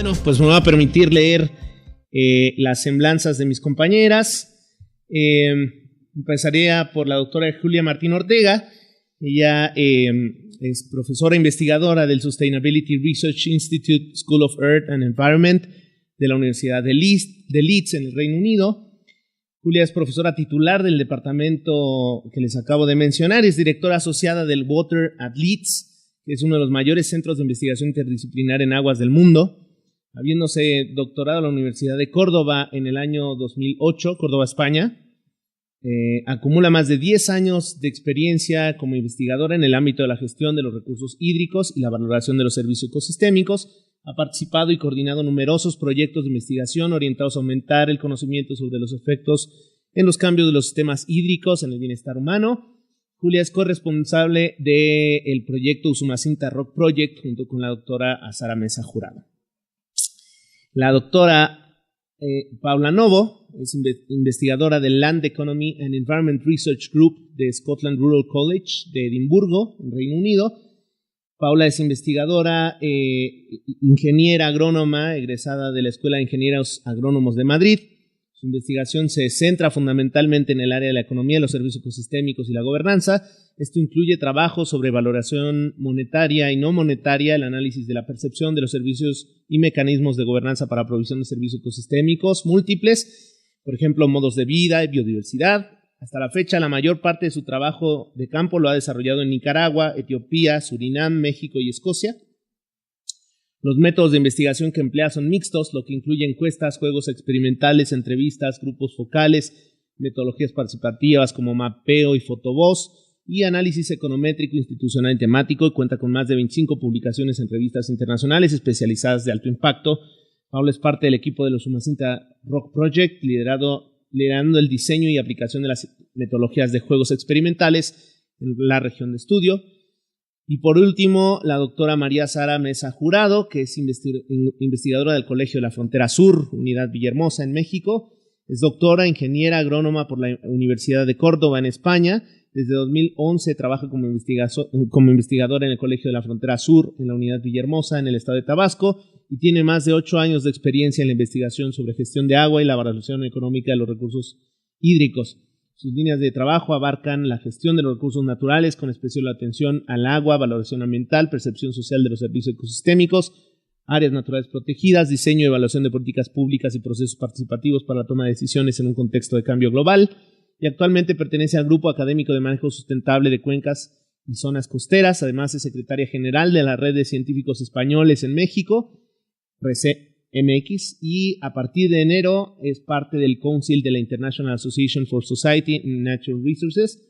Bueno, pues me voy a permitir leer las semblanzas de mis compañeras. Empezaría por la doctora Julia Martín Ortega. Ella es profesora investigadora del Sustainability Research Institute School of Earth and Environment de la Universidad de Leeds en el Reino Unido. Julia es profesora titular del departamento que les acabo de mencionar, es directora asociada del Water at Leeds, que es uno de los mayores centros de investigación interdisciplinar en aguas del mundo, habiéndose doctorado en la Universidad de Córdoba en el año 2008, Córdoba, España. Acumula más de 10 años de experiencia como investigadora en el ámbito de la gestión de los recursos hídricos y la valoración de los servicios ecosistémicos. Ha participado y coordinado numerosos proyectos de investigación orientados a aumentar el conocimiento sobre los efectos en los cambios de los sistemas hídricos en el bienestar humano. Julia es corresponsable del proyecto Usumacinta Rock Project junto con la doctora Azara Mesa Jurado. La doctora Paula Novo es investigadora del Land Economy and Environment Research Group de Scotland Rural College de Edimburgo, en Reino Unido. Paula es investigadora, ingeniera agrónoma, egresada de la Escuela de Ingenieros Agrónomos de Madrid. Su investigación se centra fundamentalmente en el área de la economía, los servicios ecosistémicos y la gobernanza. Esto incluye trabajo sobre valoración monetaria y no monetaria, el análisis de la percepción de los servicios y mecanismos de gobernanza para provisión de servicios ecosistémicos múltiples, por ejemplo, modos de vida y biodiversidad. Hasta la fecha, la mayor parte de su trabajo de campo lo ha desarrollado en Nicaragua, Etiopía, Surinam, México y Escocia. Los métodos de investigación que emplea son mixtos, lo que incluye encuestas, juegos experimentales, entrevistas, grupos focales, metodologías participativas como mapeo y fotovoz, y análisis econométrico, institucional y temático, y cuenta con más de 25 publicaciones en revistas internacionales especializadas de alto impacto. Paula es parte del equipo de los Usumacinta Rock Project, liderando el diseño y aplicación de las metodologías de juegos experimentales en la región de estudio. Y por último, la doctora María Azara Mesa Jurado, que es investigadora del Colegio de la Frontera Sur, Unidad Villahermosa, en México. Es doctora, ingeniera agrónoma por la Universidad de Córdoba, en España. Desde 2011 trabaja como investigadora en el Colegio de la Frontera Sur, en la Unidad Villahermosa, en el estado de Tabasco, y tiene más de 8 años de experiencia en la investigación sobre gestión de agua y la valoración económica de los recursos hídricos. Sus líneas de trabajo abarcan la gestión de los recursos naturales con especial atención al agua, valoración ambiental, percepción social de los servicios ecosistémicos, áreas naturales protegidas, diseño y evaluación de políticas públicas y procesos participativos para la toma de decisiones en un contexto de cambio global, y actualmente pertenece al Grupo Académico de Manejo Sustentable de Cuencas y Zonas Costeras. Además es secretaria general de la Red de Científicos Españoles en México, RECEMX, y a partir de enero es parte del Council de la International Association for Society and Natural Resources.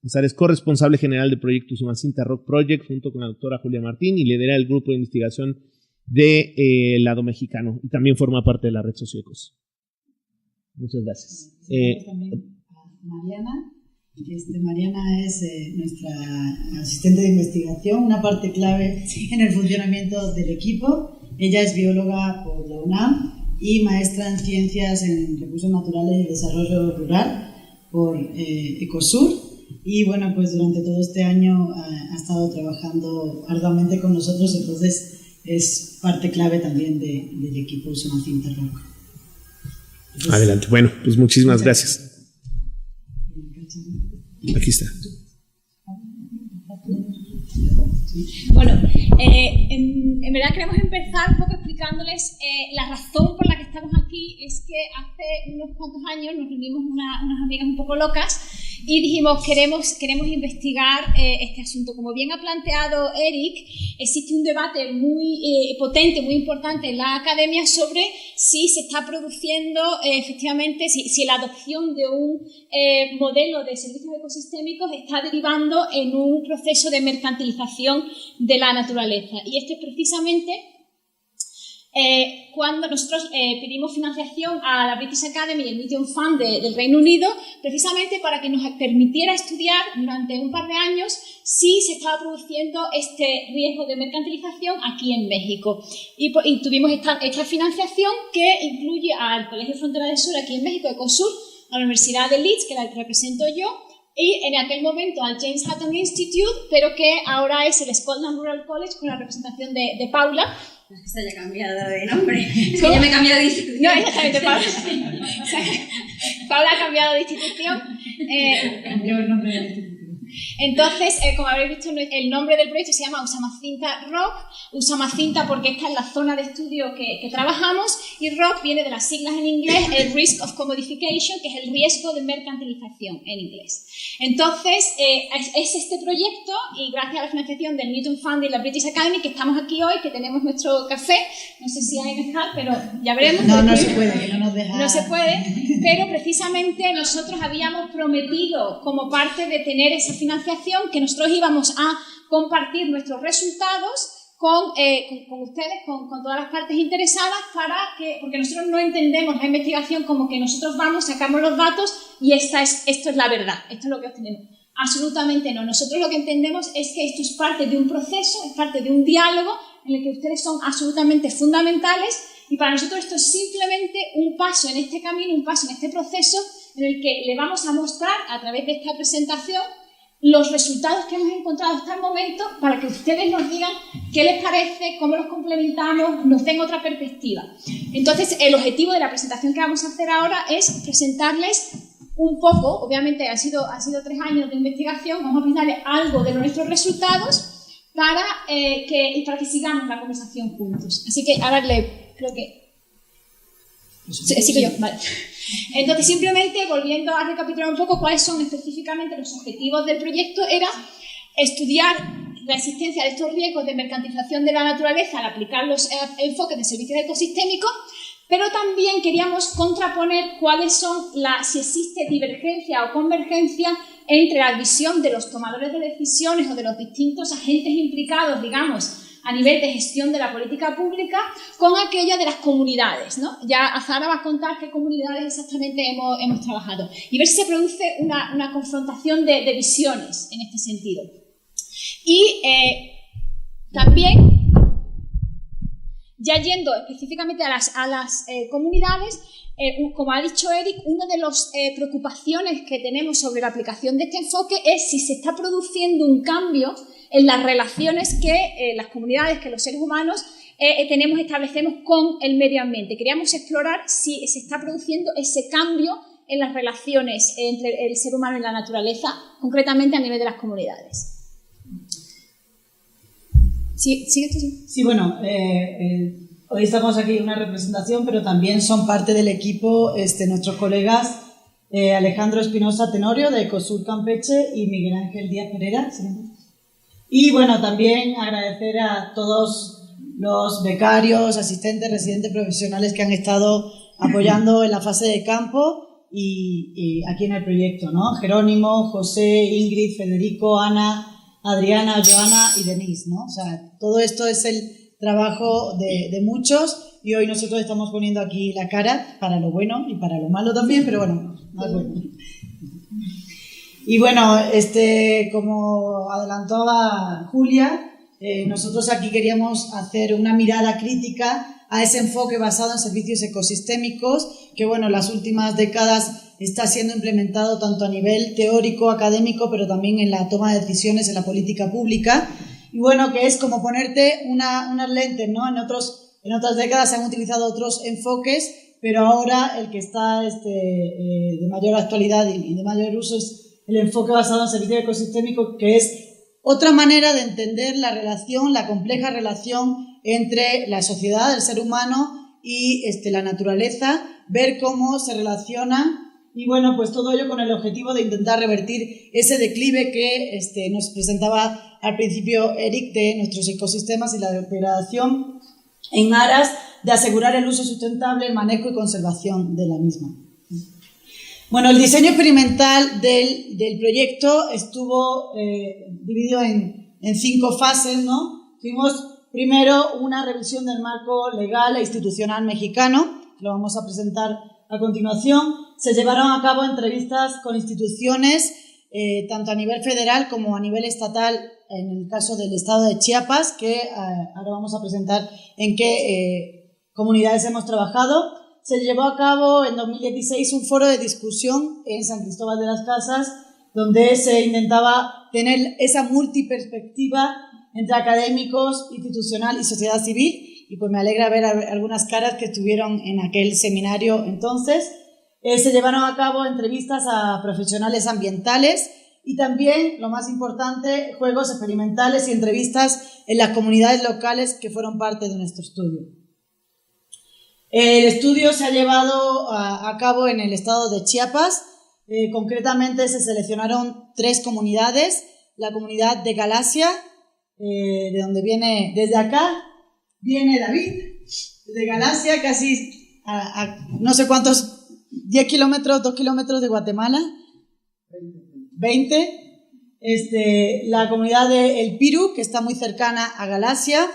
Es corresponsable general del proyecto Usumacinta Rock Project junto con la doctora Julia Martín y lidera el grupo de investigación de Lado Mexicano, y también forma parte de la red Sociecos. Muchas gracias. También a Mariana. Mariana es nuestra asistente de investigación, una parte clave en el funcionamiento del equipo. Ella es bióloga por la UNAM y maestra en Ciencias en Recursos Naturales y Desarrollo Rural por Ecosur. Y bueno, pues durante todo este año ha estado trabajando arduamente con nosotros, entonces es parte clave también del equipo Usumacinta Rock. Adelante. Bueno, pues muchísimas gracias. Aquí está. Bueno, en verdad queremos empezar un poco explicándoles la razón por la que estamos aquí. Es que hace unos cuantos años nos reunimos unas amigas un poco locas y dijimos queremos investigar este asunto. Como bien ha planteado Eric, existe un debate muy potente, muy importante en la academia sobre si se está produciendo efectivamente, si la adopción de un modelo de servicios ecosistémicos está derivando en un proceso de mercantilización de la naturaleza. Y esto es precisamente cuando nosotros pedimos financiación a la British Academy y el Medium Fund del Reino Unido, precisamente para que nos permitiera estudiar durante un par de años si se estaba produciendo este riesgo de mercantilización aquí en México. Y tuvimos esta financiación que incluye al Colegio Frontera del Sur aquí en México, Ecosur, a la Universidad de Leeds, que la represento yo, y en aquel momento al James Hutton Institute, pero que ahora es el Scotland Rural College con la representación de Paula. No es que se haya cambiado de nombre, es que yo me he cambiado de institución. No, exactamente, Paula. O sea, Paula ha cambiado de institución. Cambió el nombre de la institución. Entonces, como habréis visto, el nombre del proyecto se llama Usamascinta Rock. Usamascinta porque esta es la zona de estudio que trabajamos, y Rock viene de las siglas en inglés, el Risk of Commodification, que es el riesgo de mercantilización en inglés. Entonces, es este proyecto, y gracias a la financiación del Newton Fund y la British Academy, que estamos aquí hoy, que tenemos nuestro café. No sé si hay mezcal, pero ya veremos. No se puede, que no nos deja. No se puede, pero precisamente nosotros habíamos prometido, como parte de tener esa financiación, que nosotros íbamos a compartir nuestros resultados con ustedes, con todas las partes interesadas, porque nosotros no entendemos la investigación como que nosotros vamos, sacamos los datos y esto es la verdad, esto es lo que obtenemos. Absolutamente no. Nosotros lo que entendemos es que esto es parte de un proceso, es parte de un diálogo en el que ustedes son absolutamente fundamentales, y para nosotros esto es simplemente un paso en este camino, un paso en este proceso en el que le vamos a mostrar a través de esta presentación los resultados que hemos encontrado hasta el momento, para que ustedes nos digan qué les parece, cómo los complementamos, nos den otra perspectiva. Entonces, el objetivo de la presentación que vamos a hacer ahora es presentarles un poco, obviamente han sido 3 años de investigación, vamos a presentarles algo de nuestros resultados para que sigamos la conversación juntos. Así que ahora creo que... Sigo yo, vale. Entonces, simplemente volviendo a recapitular un poco cuáles son específicamente los objetivos del proyecto, era estudiar la existencia de estos riesgos de mercantilización de la naturaleza al aplicar los enfoques de servicios ecosistémicos, pero también queríamos contraponer si existe divergencia o convergencia entre la visión de los tomadores de decisiones o de los distintos agentes implicados, digamos, a nivel de gestión de la política pública, con aquella de las comunidades, ¿no? Ya Azahara va a contar qué comunidades exactamente hemos trabajado, y ver si se produce una confrontación de visiones en este sentido. Y también, ya yendo específicamente a las comunidades, como ha dicho Eric, una de las preocupaciones que tenemos sobre la aplicación de este enfoque es si se está produciendo un cambio en las relaciones que las comunidades, que los seres humanos establecemos con el medio ambiente. Queríamos explorar si se está produciendo ese cambio en las relaciones entre el ser humano y la naturaleza, concretamente a nivel de las comunidades. ¿Sigue esto? Sí, bueno, hoy estamos aquí en una representación, pero también son parte del equipo nuestros colegas Alejandro Espinosa Tenorio de Ecosur Campeche y Miguel Ángel Díaz Pereira. Y bueno, también agradecer a todos los becarios, asistentes, residentes, profesionales que han estado apoyando en la fase de campo y aquí en el proyecto, ¿no? Jerónimo, José, Ingrid, Federico, Ana, Adriana, Joana y Denise, ¿no? O sea, todo esto es el trabajo de muchos, y hoy nosotros estamos poniendo aquí la cara para lo bueno y para lo malo también, pero bueno, más bueno. Y bueno, como adelantaba Julia, nosotros aquí queríamos hacer una mirada crítica a ese enfoque basado en servicios ecosistémicos que, bueno, en las últimas décadas está siendo implementado tanto a nivel teórico, académico, pero también en la toma de decisiones en la política pública. Y bueno, que es como ponerte unas lentes, ¿no? En otras décadas se han utilizado otros enfoques, pero ahora el que está de mayor actualidad y de mayor uso es el enfoque basado en servicios ecosistémicos, que es otra manera de entender la relación, la compleja relación entre la sociedad, el ser humano y la naturaleza, ver cómo se relaciona, y bueno, pues todo ello con el objetivo de intentar revertir ese declive que nos presentaba al principio Eric de nuestros ecosistemas y la degradación, en aras de asegurar el uso sustentable, el manejo y conservación de la misma. Bueno, el diseño experimental del proyecto estuvo dividido en 5 fases, ¿no? Tuvimos primero una revisión del marco legal e institucional mexicano, que lo vamos a presentar a continuación. Se llevaron a cabo entrevistas con instituciones, tanto a nivel federal como a nivel estatal, en el caso del estado de Chiapas, que ahora vamos a presentar en qué comunidades hemos trabajado. Se llevó a cabo en 2016 un foro de discusión en San Cristóbal de las Casas, donde se intentaba tener esa multiperspectiva entre académicos, institucional y sociedad civil, y pues me alegra ver algunas caras que estuvieron en aquel seminario entonces. Se llevaron a cabo entrevistas a profesionales ambientales y también, lo más importante, juegos experimentales y entrevistas en las comunidades locales que fueron parte de nuestro estudio. El estudio se ha llevado a cabo en el estado de Chiapas. Concretamente se seleccionaron 3 comunidades: la comunidad de Galacia, de donde viene, desde acá viene David, de Galacia, casi a no sé cuántos, 10 kilómetros, 2 kilómetros de Guatemala, 20. La comunidad de El Piru, que está muy cercana a Galacia.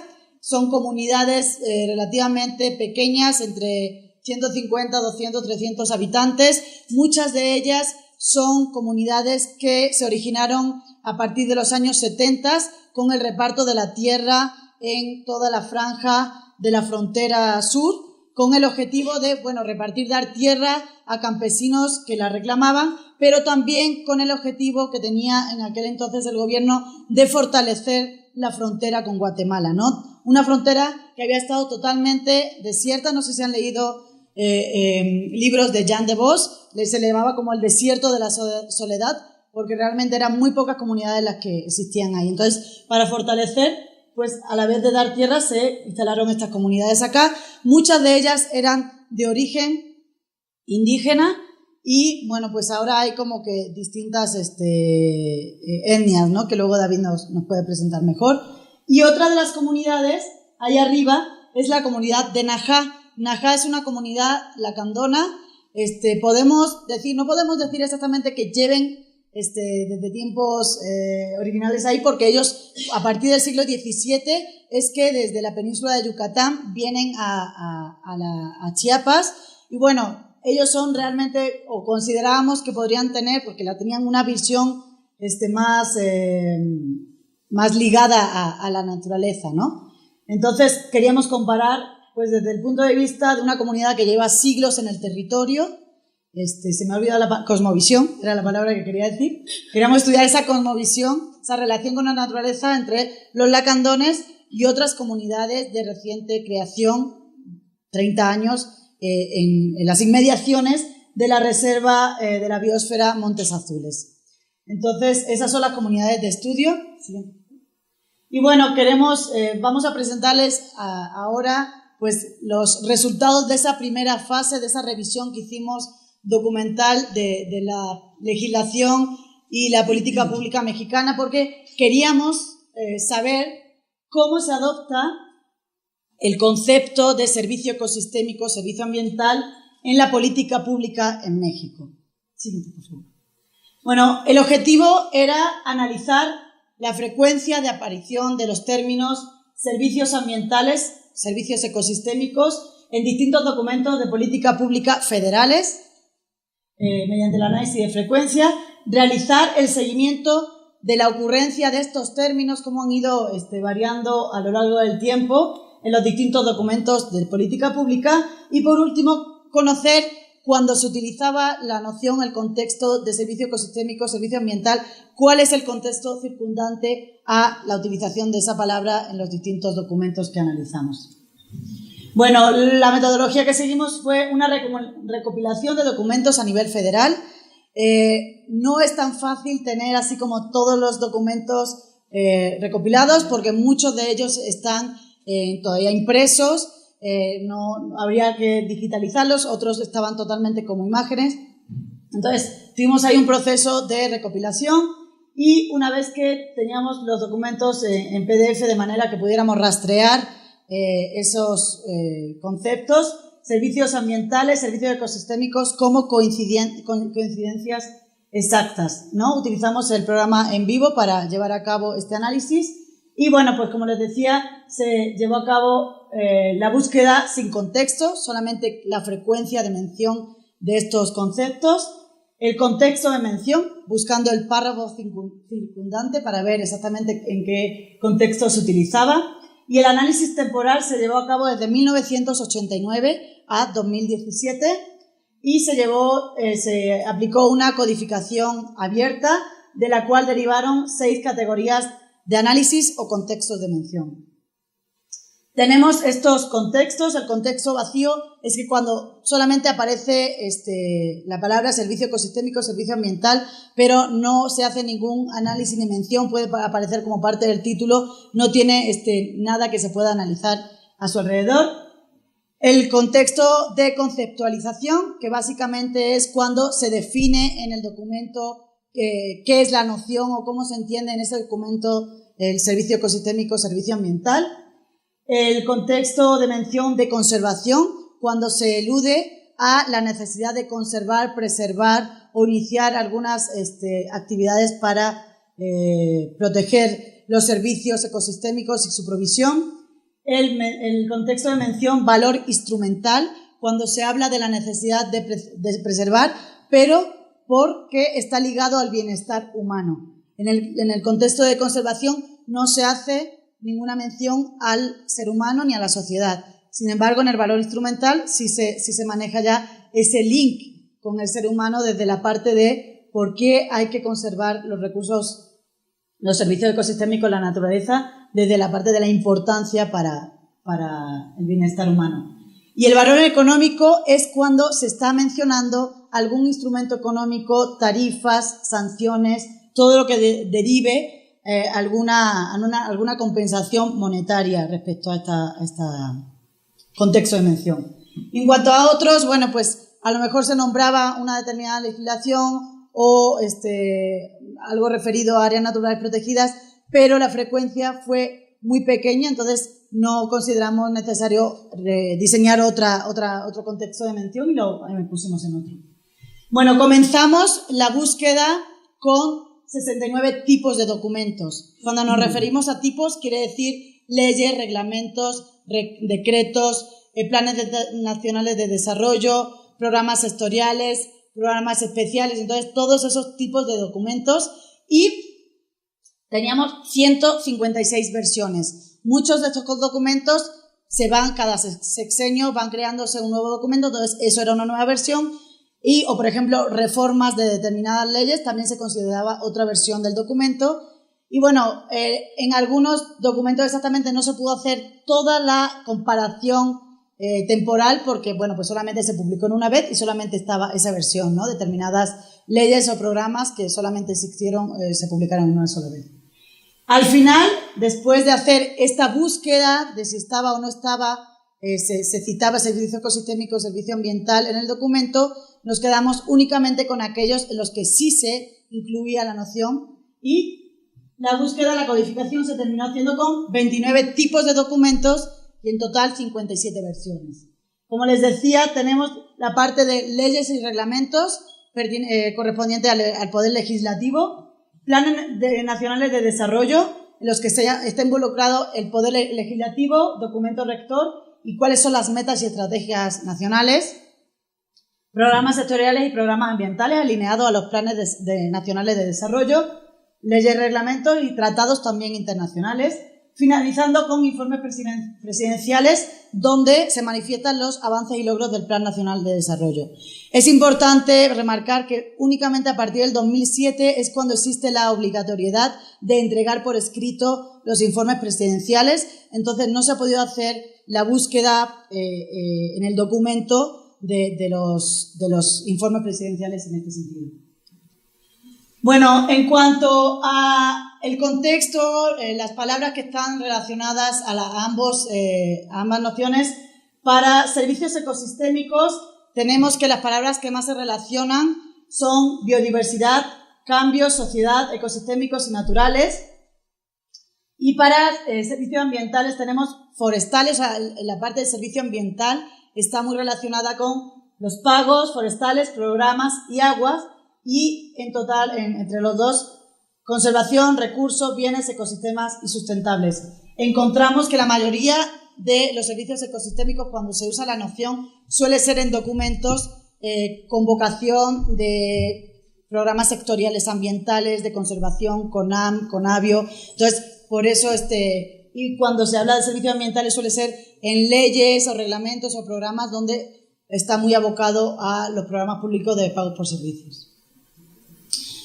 Son comunidades relativamente pequeñas, entre 150, 200, 300 habitantes. Muchas de ellas son comunidades que se originaron a partir de los años 70 con el reparto de la tierra en toda la franja de la frontera sur, con el objetivo de, repartir, dar tierra a campesinos que la reclamaban, pero también con el objetivo que tenía en aquel entonces el gobierno de fortalecer la frontera con Guatemala, ¿no? Una frontera que había estado totalmente desierta. No sé si han leído libros de Jean de Vos, se le llamaba como el desierto de la soledad, porque realmente eran muy pocas comunidades las que existían ahí. Entonces, para fortalecer, pues a la vez de dar tierra, se instalaron estas comunidades acá. Muchas de ellas eran de origen indígena y, pues ahora hay como que distintas etnias, ¿no? Que luego David nos puede presentar mejor. Y otra de las comunidades, ahí arriba, es la comunidad de Najá. Najá es una comunidad lacandona. No podemos decir exactamente que lleven desde tiempos originales ahí, porque ellos a partir del siglo XVII es que desde la península de Yucatán vienen a Chiapas, y ellos son realmente, o considerábamos que podrían tener, porque tenían una visión más ligada a la naturaleza, ¿no? Entonces queríamos comparar, pues desde el punto de vista de una comunidad que lleva siglos en el territorio. Se me ha olvidado la cosmovisión, era la palabra que quería decir. Queríamos estudiar esa cosmovisión, esa relación con la naturaleza entre los lacandones y otras comunidades de reciente creación, 30 años, en las inmediaciones de la reserva de la biosfera Montes Azules. Entonces, esas son las comunidades de estudio. Y vamos a presentarles ahora pues los resultados de esa primera fase, de esa revisión que hicimos documental de la legislación y la política pública mexicana, porque queríamos saber cómo se adopta el concepto de servicio ecosistémico, servicio ambiental en la política pública en México. Siguiente, por favor. El objetivo era analizar la frecuencia de aparición de los términos servicios ambientales, servicios ecosistémicos en distintos documentos de política pública federales, mediante el análisis de frecuencia, realizar el seguimiento de la ocurrencia de estos términos, cómo han ido variando a lo largo del tiempo en los distintos documentos de política pública, y por último, conocer cuando se utilizaba la noción, el contexto de servicio ecosistémico, servicio ambiental, cuál es el contexto circundante a la utilización de esa palabra en los distintos documentos que analizamos. La metodología que seguimos fue una recopilación de documentos a nivel federal. No es tan fácil tener así como todos los documentos recopilados, porque muchos de ellos están todavía impresos. No habría que digitalizarlos, otros estaban totalmente como imágenes. Entonces, tuvimos ahí un proceso de recopilación, y una vez que teníamos los documentos en PDF de manera que pudiéramos rastrear esos conceptos, servicios ambientales, servicios ecosistémicos como coincidencias exactas, ¿no? Utilizamos el programa En Vivo para llevar a cabo este análisis. Y pues como les decía, se llevó a cabo la búsqueda sin contexto, solamente la frecuencia de mención de estos conceptos, el contexto de mención, buscando el párrafo circundante para ver exactamente en qué contexto se utilizaba, y el análisis temporal se llevó a cabo desde 1989 a 2017. y se aplicó una codificación abierta de la cual derivaron 6 categorías de análisis o contextos de mención. Tenemos estos contextos. El contexto vacío es que cuando solamente aparece la palabra servicio ecosistémico, servicio ambiental, pero no se hace ningún análisis ni mención, puede aparecer como parte del título, no tiene nada que se pueda analizar a su alrededor. El contexto de conceptualización, que básicamente es cuando se define en el documento qué es la noción o cómo se entiende en ese documento el servicio ecosistémico, servicio ambiental. El contexto de mención de conservación, cuando se elude a la necesidad de conservar, preservar o iniciar algunas actividades para proteger los servicios ecosistémicos y su provisión. El contexto de mención valor instrumental, cuando se habla de la necesidad de preservar, pero porque está ligado al bienestar humano. En el contexto de conservación no se hace ninguna mención al ser humano ni a la sociedad. Sin embargo, en el valor instrumental sí se maneja ya ese link con el ser humano desde la parte de por qué hay que conservar los recursos, los servicios ecosistémicos, la naturaleza, desde la parte de la importancia para el bienestar humano. Y el valor económico es cuando se está mencionando algún instrumento económico, tarifas, sanciones, todo lo que derive alguna compensación monetaria respecto a este contexto de mención. En cuanto a otros, bueno, pues a lo mejor se nombraba una determinada legislación o algo referido a áreas naturales protegidas, pero la frecuencia fue muy pequeña, entonces no consideramos necesario diseñar otro contexto de mención y lo pusimos en otro. Bueno, comenzamos la búsqueda con 69 tipos de documentos. Cuando nos referimos a tipos, quiere decir leyes, reglamentos, decretos, planes nacionales de desarrollo, programas sectoriales, programas especiales, entonces todos esos tipos de documentos, y teníamos 156 versiones. Muchos de estos documentos cada sexenio van creándose un nuevo documento, entonces eso era una nueva versión. O, por ejemplo, reformas de determinadas leyes, también se consideraba otra versión del documento. Y bueno, en algunos documentos exactamente no se pudo hacer toda la comparación temporal porque, bueno, pues solamente se publicó en una vez y solamente estaba esa versión, ¿no? Determinadas leyes o programas que solamente existieron, se publicaron en una sola vez. Al final, después de hacer esta búsqueda de si estaba o no estaba, se citaba servicio ecosistémico, servicio ambiental en el documento, nos quedamos únicamente con aquellos en los que sí se incluía la noción, y la búsqueda, la codificación se terminó haciendo con 29 tipos de documentos y en total 57 versiones. Como les decía, tenemos la parte de leyes y reglamentos correspondiente al Poder Legislativo, planes nacionales de desarrollo en los que está involucrado el Poder Legislativo, documento rector y cuáles son las metas y estrategias nacionales, programas sectoriales y programas ambientales alineados a los planes nacionales de desarrollo, leyes, reglamentos y tratados también internacionales, finalizando con informes presidenciales donde se manifiestan los avances y logros del Plan Nacional de Desarrollo. Es importante remarcar que únicamente a partir del 2007 es cuando existe la obligatoriedad de entregar por escrito los informes presidenciales, entonces no se ha podido hacer la búsqueda en el documento de los informes presidenciales en este sentido. Bueno, en cuanto a el contexto, las palabras que están relacionadas a ambas nociones, para servicios ecosistémicos tenemos que las palabras que más se relacionan son biodiversidad, cambios, sociedad, ecosistémicos y naturales. Y para servicios ambientales tenemos forestales, o sea, la parte de servicio ambiental está muy relacionada con los pagos forestales, programas y aguas, y en total, entre los dos, conservación, recursos, bienes, ecosistemas y sustentables. Encontramos que la mayoría de los servicios ecosistémicos, cuando se usa la noción, suele ser en documentos con vocación de programas sectoriales ambientales, de conservación, CONAM, CONABIO. Entonces, por eso y cuando se habla de servicios ambientales suele ser en leyes o reglamentos o programas donde está muy abocado a los programas públicos de pagos por servicios.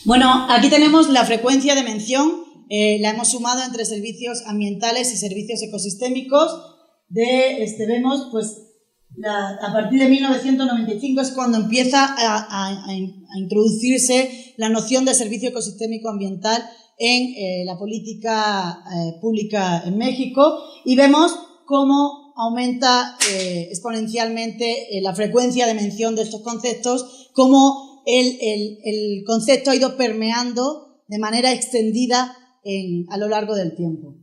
Bueno, aquí tenemos la frecuencia de mención, la hemos sumado entre servicios ambientales y servicios ecosistémicos. Vemos, pues, a partir de 1995 es cuando empieza a introducirse la noción de servicio ecosistémico ambiental en la política pública en México, y vemos cómo aumenta exponencialmente la frecuencia de mención de estos conceptos, cómo el concepto ha ido permeando de manera extendida a lo largo del tiempo.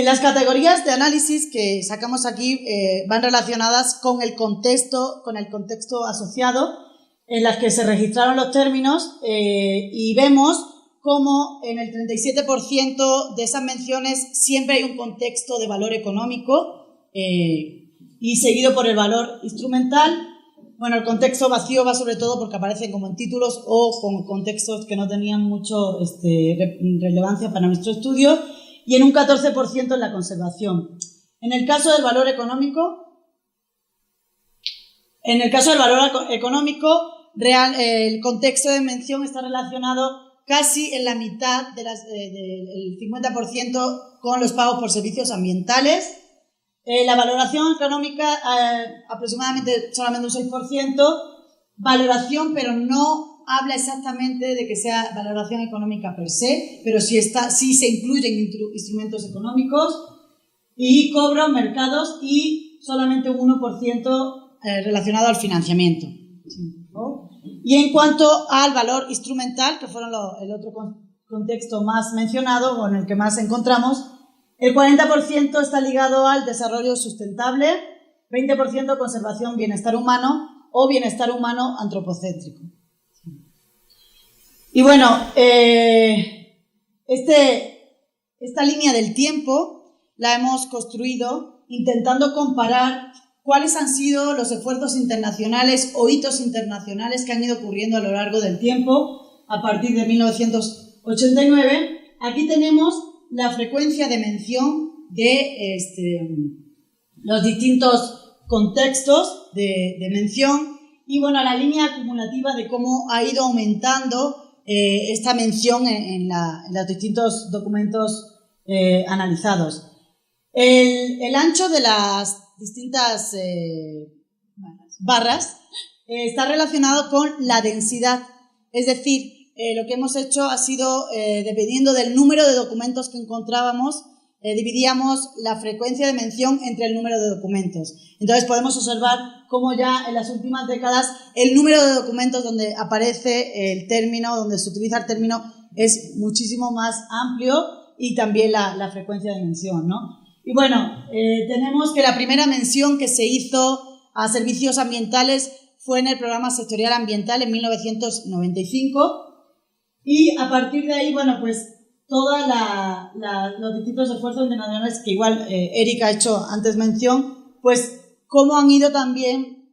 Las categorías de análisis que sacamos aquí van relacionadas con el contexto asociado en las que se registraron los términos, y vemos cómo en el 37% de esas menciones siempre hay un contexto de valor económico y seguido por el valor instrumental. Bueno, el contexto vacío va sobre todo porque aparecen como en títulos o con contextos que no tenían mucho relevancia para nuestro estudio, y en un 14% en la conservación. En el caso del valor económico, el contexto de mención está relacionado casi en la mitad del 50% con los pagos por servicios ambientales. La valoración económica, aproximadamente solamente un 6%, valoración, pero no habla exactamente de que sea valoración económica per se, pero sí se incluyen instrumentos económicos, y cobros, mercados, y solamente un 1% relacionado al financiamiento. Y en cuanto al valor instrumental, que fueron el otro contexto más mencionado o en el que más encontramos, el 40% está ligado al desarrollo sustentable, 20% conservación, bienestar humano o bienestar humano antropocéntrico. Y bueno, esta línea del tiempo la hemos construido intentando comparar cuáles han sido los esfuerzos internacionales o hitos internacionales que han ido ocurriendo a lo largo del tiempo a partir de 1989. Aquí tenemos la frecuencia de mención de los distintos contextos de mención, y bueno, la línea acumulativa de cómo ha ido aumentando esta mención en los distintos documentos analizados. El ancho de las distintas barras está relacionado con la densidad, es decir, lo que hemos hecho ha sido, dependiendo del número de documentos que encontrábamos, dividíamos la frecuencia de mención entre el número de documentos. Entonces podemos observar cómo ya en las últimas décadas el número de documentos donde aparece el término, donde se utiliza el término, es muchísimo más amplio, y también la frecuencia de mención, ¿no? Y bueno, tenemos que la primera mención que se hizo a servicios ambientales fue en el Programa Sectorial Ambiental en 1995, y a partir de ahí, bueno, pues todos los distintos esfuerzos internacionales que igual Erika ha hecho antes mención, pues cómo han ido también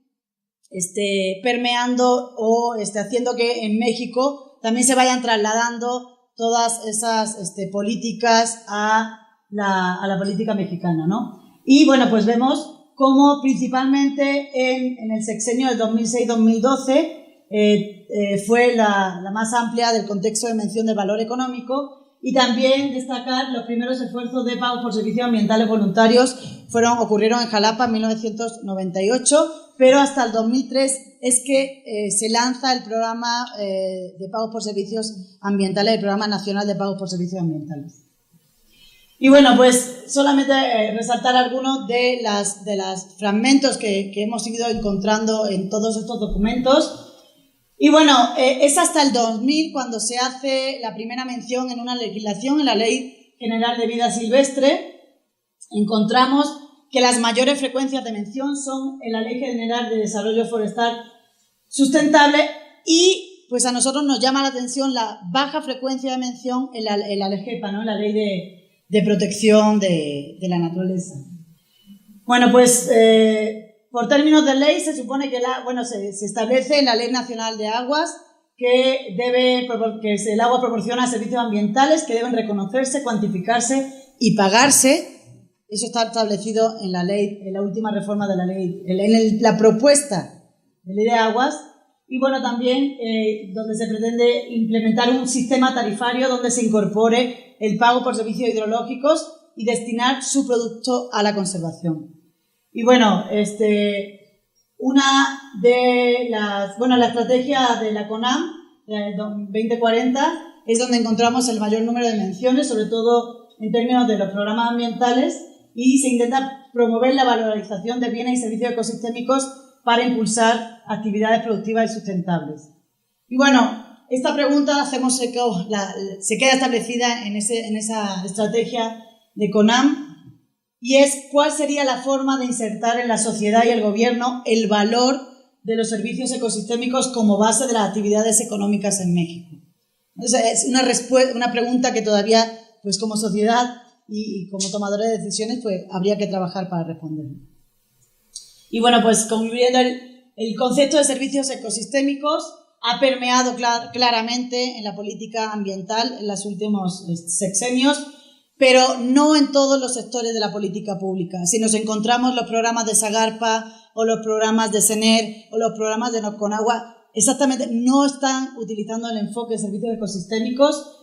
permeando o haciendo que en México también se vayan trasladando todas esas políticas a la política mexicana, ¿no? Y bueno, pues vemos cómo principalmente en el sexenio del 2006-2012 fue la más amplia del contexto de mención del valor económico. Y también destacar los primeros esfuerzos de pagos por servicios ambientales voluntarios ocurrieron en Jalapa en 1998, pero hasta el 2003 es que se lanza el programa de pagos por servicios ambientales, el Programa Nacional de Pagos por Servicios Ambientales. Y bueno, pues solamente resaltar algunos de los fragmentos que hemos ido encontrando en todos estos documentos. Y bueno, es hasta el 2000 cuando se hace la primera mención en una legislación, en la Ley General de Vida Silvestre. Encontramos que las mayores frecuencias de mención son en la Ley General de Desarrollo Forestal Sustentable, y pues a nosotros nos llama la atención la baja frecuencia de mención en la LGEPA, ¿no? En la Ley de Protección de la Naturaleza. Bueno, pues por términos de ley se supone que se establece en la Ley Nacional de Aguas que el agua proporciona servicios ambientales que deben reconocerse, cuantificarse y pagarse Eso está establecido en la ley, en la última reforma de la ley, en la propuesta de ley de aguas, y bueno, también donde se pretende implementar un sistema tarifario donde se incorpore el pago por servicios hidrológicos y destinar su producto a la conservación. Y bueno, una de las, la estrategia de la CONAM 2040 es donde encontramos el mayor número de menciones, sobre todo en términos de los programas ambientales, y se intenta promover la valorización de bienes y servicios ecosistémicos para impulsar actividades productivas y sustentables. Y bueno, esta pregunta hacemos eco, se queda establecida en esa estrategia de CONAM, y es cuál sería la forma de insertar en la sociedad y el gobierno el valor de los servicios ecosistémicos como base de las actividades económicas en México. Entonces, es una pregunta que todavía, pues como sociedad y como tomadores de decisiones, pues habría que trabajar para responder. Y bueno, pues concluyendo, el concepto de servicios ecosistémicos ha permeado claramente en la política ambiental en los últimos sexenios, pero no en todos los sectores de la política pública. Si nos encontramos los programas de Sagarpa o los programas de SENER o los programas de Conagua, exactamente no están utilizando el enfoque de servicios ecosistémicos.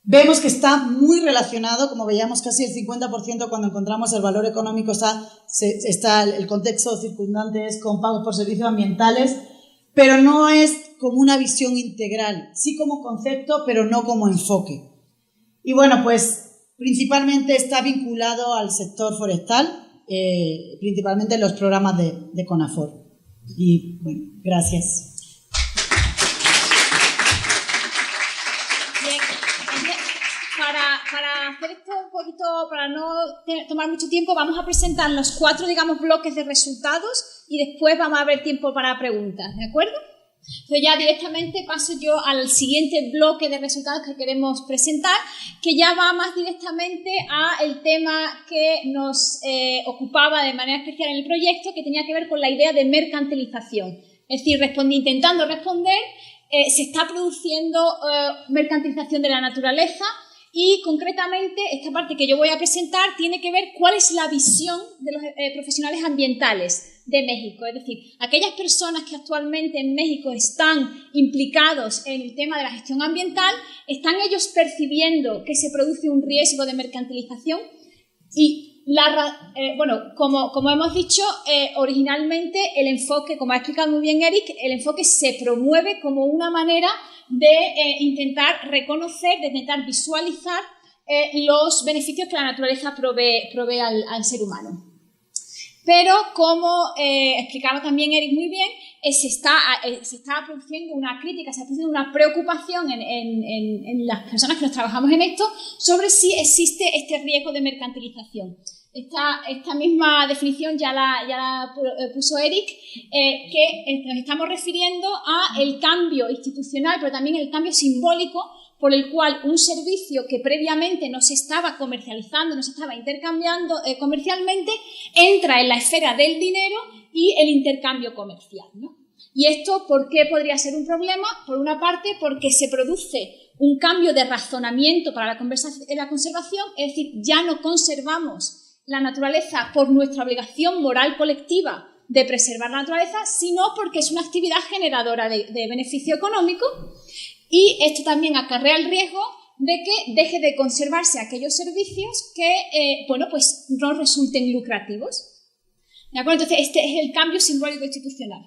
Vemos que está muy relacionado, como veíamos casi el 50% cuando encontramos el valor económico, el contexto circundante es con pagos por servicios ambientales, pero no es como una visión integral, sí como concepto, pero no como enfoque. Y bueno, pues principalmente está vinculado al sector forestal, principalmente en los programas de CONAFOR. Y bueno, gracias. Para hacer esto un poquito, para no tomar mucho tiempo, vamos a presentar los 4, bloques de resultados y después vamos a haber tiempo para preguntas, ¿de acuerdo? Entonces ya directamente paso yo al siguiente bloque de resultados que queremos presentar, que ya va más directamente al tema que nos ocupaba de manera especial en el proyecto, que tenía que ver con la idea de mercantilización. Es decir, intentando responder, se está produciendo mercantilización de la naturaleza. Y concretamente, esta parte que yo voy a presentar tiene que ver cuál es la visión de los profesionales ambientales de México. Es decir, aquellas personas que actualmente en México están implicados en el tema de la gestión ambiental, ¿están ellos percibiendo que se produce un riesgo de mercantilización? Y, como hemos dicho, originalmente el enfoque, como ha explicado muy bien Eric, el enfoque se promueve como una manera de intentar reconocer, de intentar visualizar los beneficios que la naturaleza provee al ser humano. Pero, como explicaba también Eric muy bien, se está produciendo una crítica, se está produciendo una preocupación en las personas que nos trabajamos en esto sobre si existe este riesgo de mercantilización. Esta misma definición ya la puso Eric, que nos estamos refiriendo a el cambio institucional, pero también el cambio simbólico por el cual un servicio que previamente no se estaba comercializando, no se estaba intercambiando comercialmente, entra en la esfera del dinero y el intercambio comercial, ¿no? ¿Y esto por qué podría ser un problema? Por una parte, porque se produce un cambio de razonamiento para la conservación, es decir, ya no conservamos la naturaleza por nuestra obligación moral colectiva de preservar la naturaleza, sino porque es una actividad generadora de beneficio económico, y esto también acarrea el riesgo de que deje de conservarse aquellos servicios que pues no resulten lucrativos. ¿De acuerdo? Entonces, este es el cambio simbólico institucional.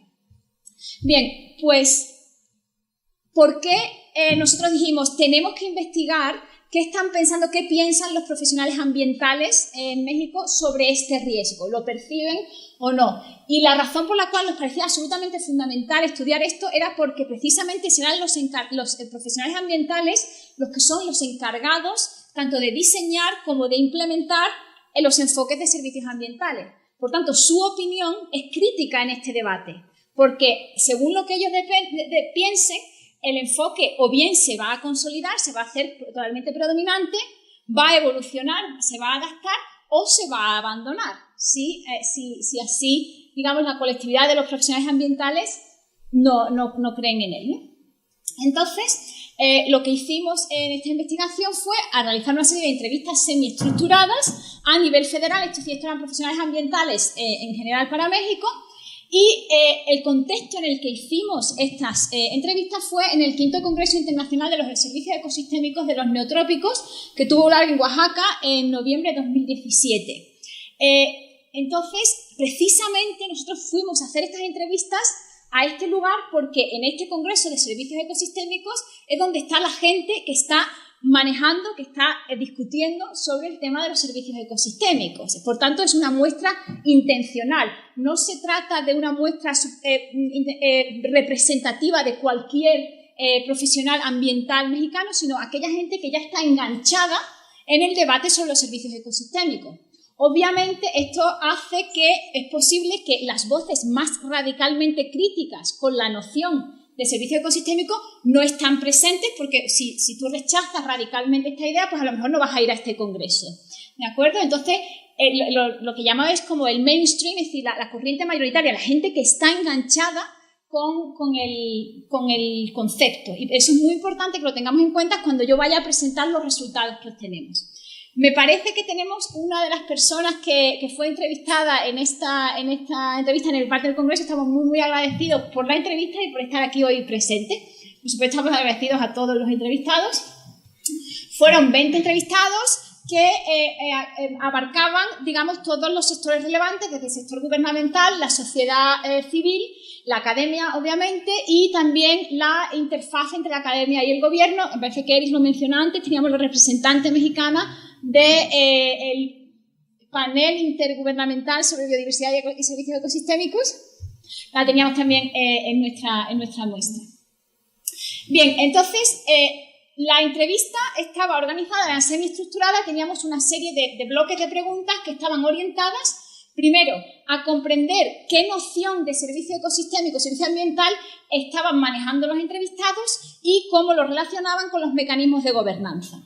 Bien, pues, ¿por qué nosotros dijimos tenemos que investigar qué están pensando, qué piensan los profesionales ambientales en México sobre este riesgo? ¿Lo perciben o no? Y la razón por la cual nos parecía absolutamente fundamental estudiar esto era porque precisamente serán los profesionales ambientales los que son los encargados tanto de diseñar como de implementar los enfoques de servicios ambientales. Por tanto, su opinión es crítica en este debate, porque según lo que ellos piensen, el enfoque o bien se va a consolidar, se va a hacer totalmente predominante, va a evolucionar, se va a adaptar o se va a abandonar. Si así, digamos, la colectividad de los profesionales ambientales no creen en él, ¿no? Entonces, Lo que hicimos en esta investigación fue a realizar una serie de entrevistas semiestructuradas a nivel federal. Estos eran profesionales ambientales en general para México. Y el contexto en el que hicimos estas entrevistas fue en el 5º Congreso Internacional de los Servicios Ecosistémicos de los Neotrópicos, que tuvo lugar en Oaxaca en noviembre de 2017. Entonces, precisamente nosotros fuimos a hacer estas entrevistas a este lugar porque en este Congreso de Servicios Ecosistémicos es donde está la gente que está manejando, que está discutiendo sobre el tema de los servicios ecosistémicos. Por tanto, es una muestra intencional. No se trata de una muestra representativa de cualquier profesional ambiental mexicano, sino aquella gente que ya está enganchada en el debate sobre los servicios ecosistémicos. Obviamente, esto hace que es posible que las voces más radicalmente críticas con la noción de servicio ecosistémico no están presentes, porque si tú rechazas radicalmente esta idea, pues a lo mejor no vas a ir a este congreso. ¿De acuerdo? Entonces, lo que llamaba es como el mainstream, es decir, la corriente mayoritaria, la gente que está enganchada con el concepto. Y eso es muy importante que lo tengamos en cuenta cuando yo vaya a presentar los resultados que obtenemos. Me parece que tenemos una de las personas que fue entrevistada en esta entrevista en el parte del Congreso. Estamos muy agradecidos por la entrevista y por estar aquí hoy presente. Por supuesto, estamos agradecidos a todos los entrevistados. Fueron 20 entrevistados que abarcaban, digamos, todos los sectores relevantes, desde el sector gubernamental, la sociedad civil, la academia, obviamente, y también la interfaz entre la academia y el gobierno. Me parece que Eris lo mencionó antes, teníamos la representante mexicana del panel intergubernamental sobre biodiversidad y servicios ecosistémicos. La teníamos también en nuestra muestra. Bien, entonces, la entrevista estaba organizada, era semiestructurada, teníamos una serie de bloques de preguntas que estaban orientadas, primero, a comprender qué noción de servicio ecosistémico, servicio ambiental, estaban manejando los entrevistados y cómo lo relacionaban con los mecanismos de gobernanza.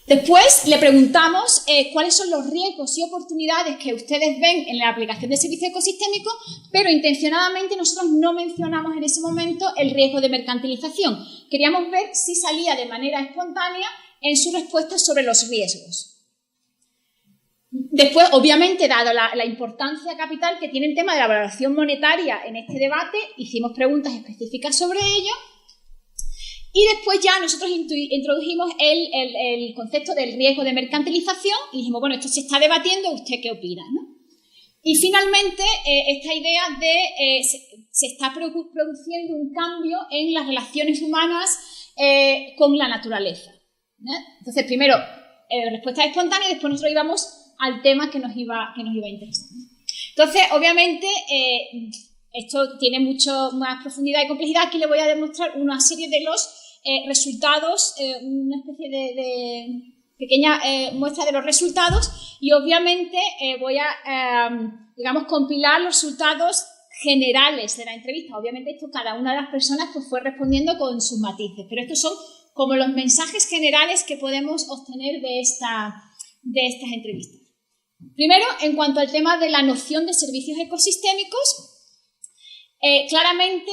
Después le preguntamos cuáles son los riesgos y oportunidades que ustedes ven en la aplicación de servicio ecosistémico, pero intencionadamente nosotros no mencionamos en ese momento el riesgo de mercantilización. Queríamos ver si salía de manera espontánea en su respuesta sobre los riesgos. Después, obviamente, dado la importancia capital que tiene el tema de la valoración monetaria en este debate, hicimos preguntas específicas sobre ello. Y después ya nosotros introdujimos el concepto del riesgo de mercantilización y dijimos, bueno, esto se está debatiendo, ¿usted qué opina? ¿No? Y finalmente, esta idea de se está produciendo un cambio en las relaciones humanas con la naturaleza, ¿no? Entonces, primero, respuesta espontánea y después nosotros íbamos al tema que nos iba a interesar. Entonces, obviamente, esto tiene mucho más profundidad y complejidad. Aquí le voy a demostrar una serie de los resultados, una especie de pequeña muestra de los resultados y obviamente voy a, digamos, compilar los resultados generales de la entrevista. Obviamente esto cada una de las personas pues, fue respondiendo con sus matices, pero estos son como los mensajes generales que podemos obtener de estas entrevistas. Primero, en cuanto al tema de la noción de servicios ecosistémicos, claramente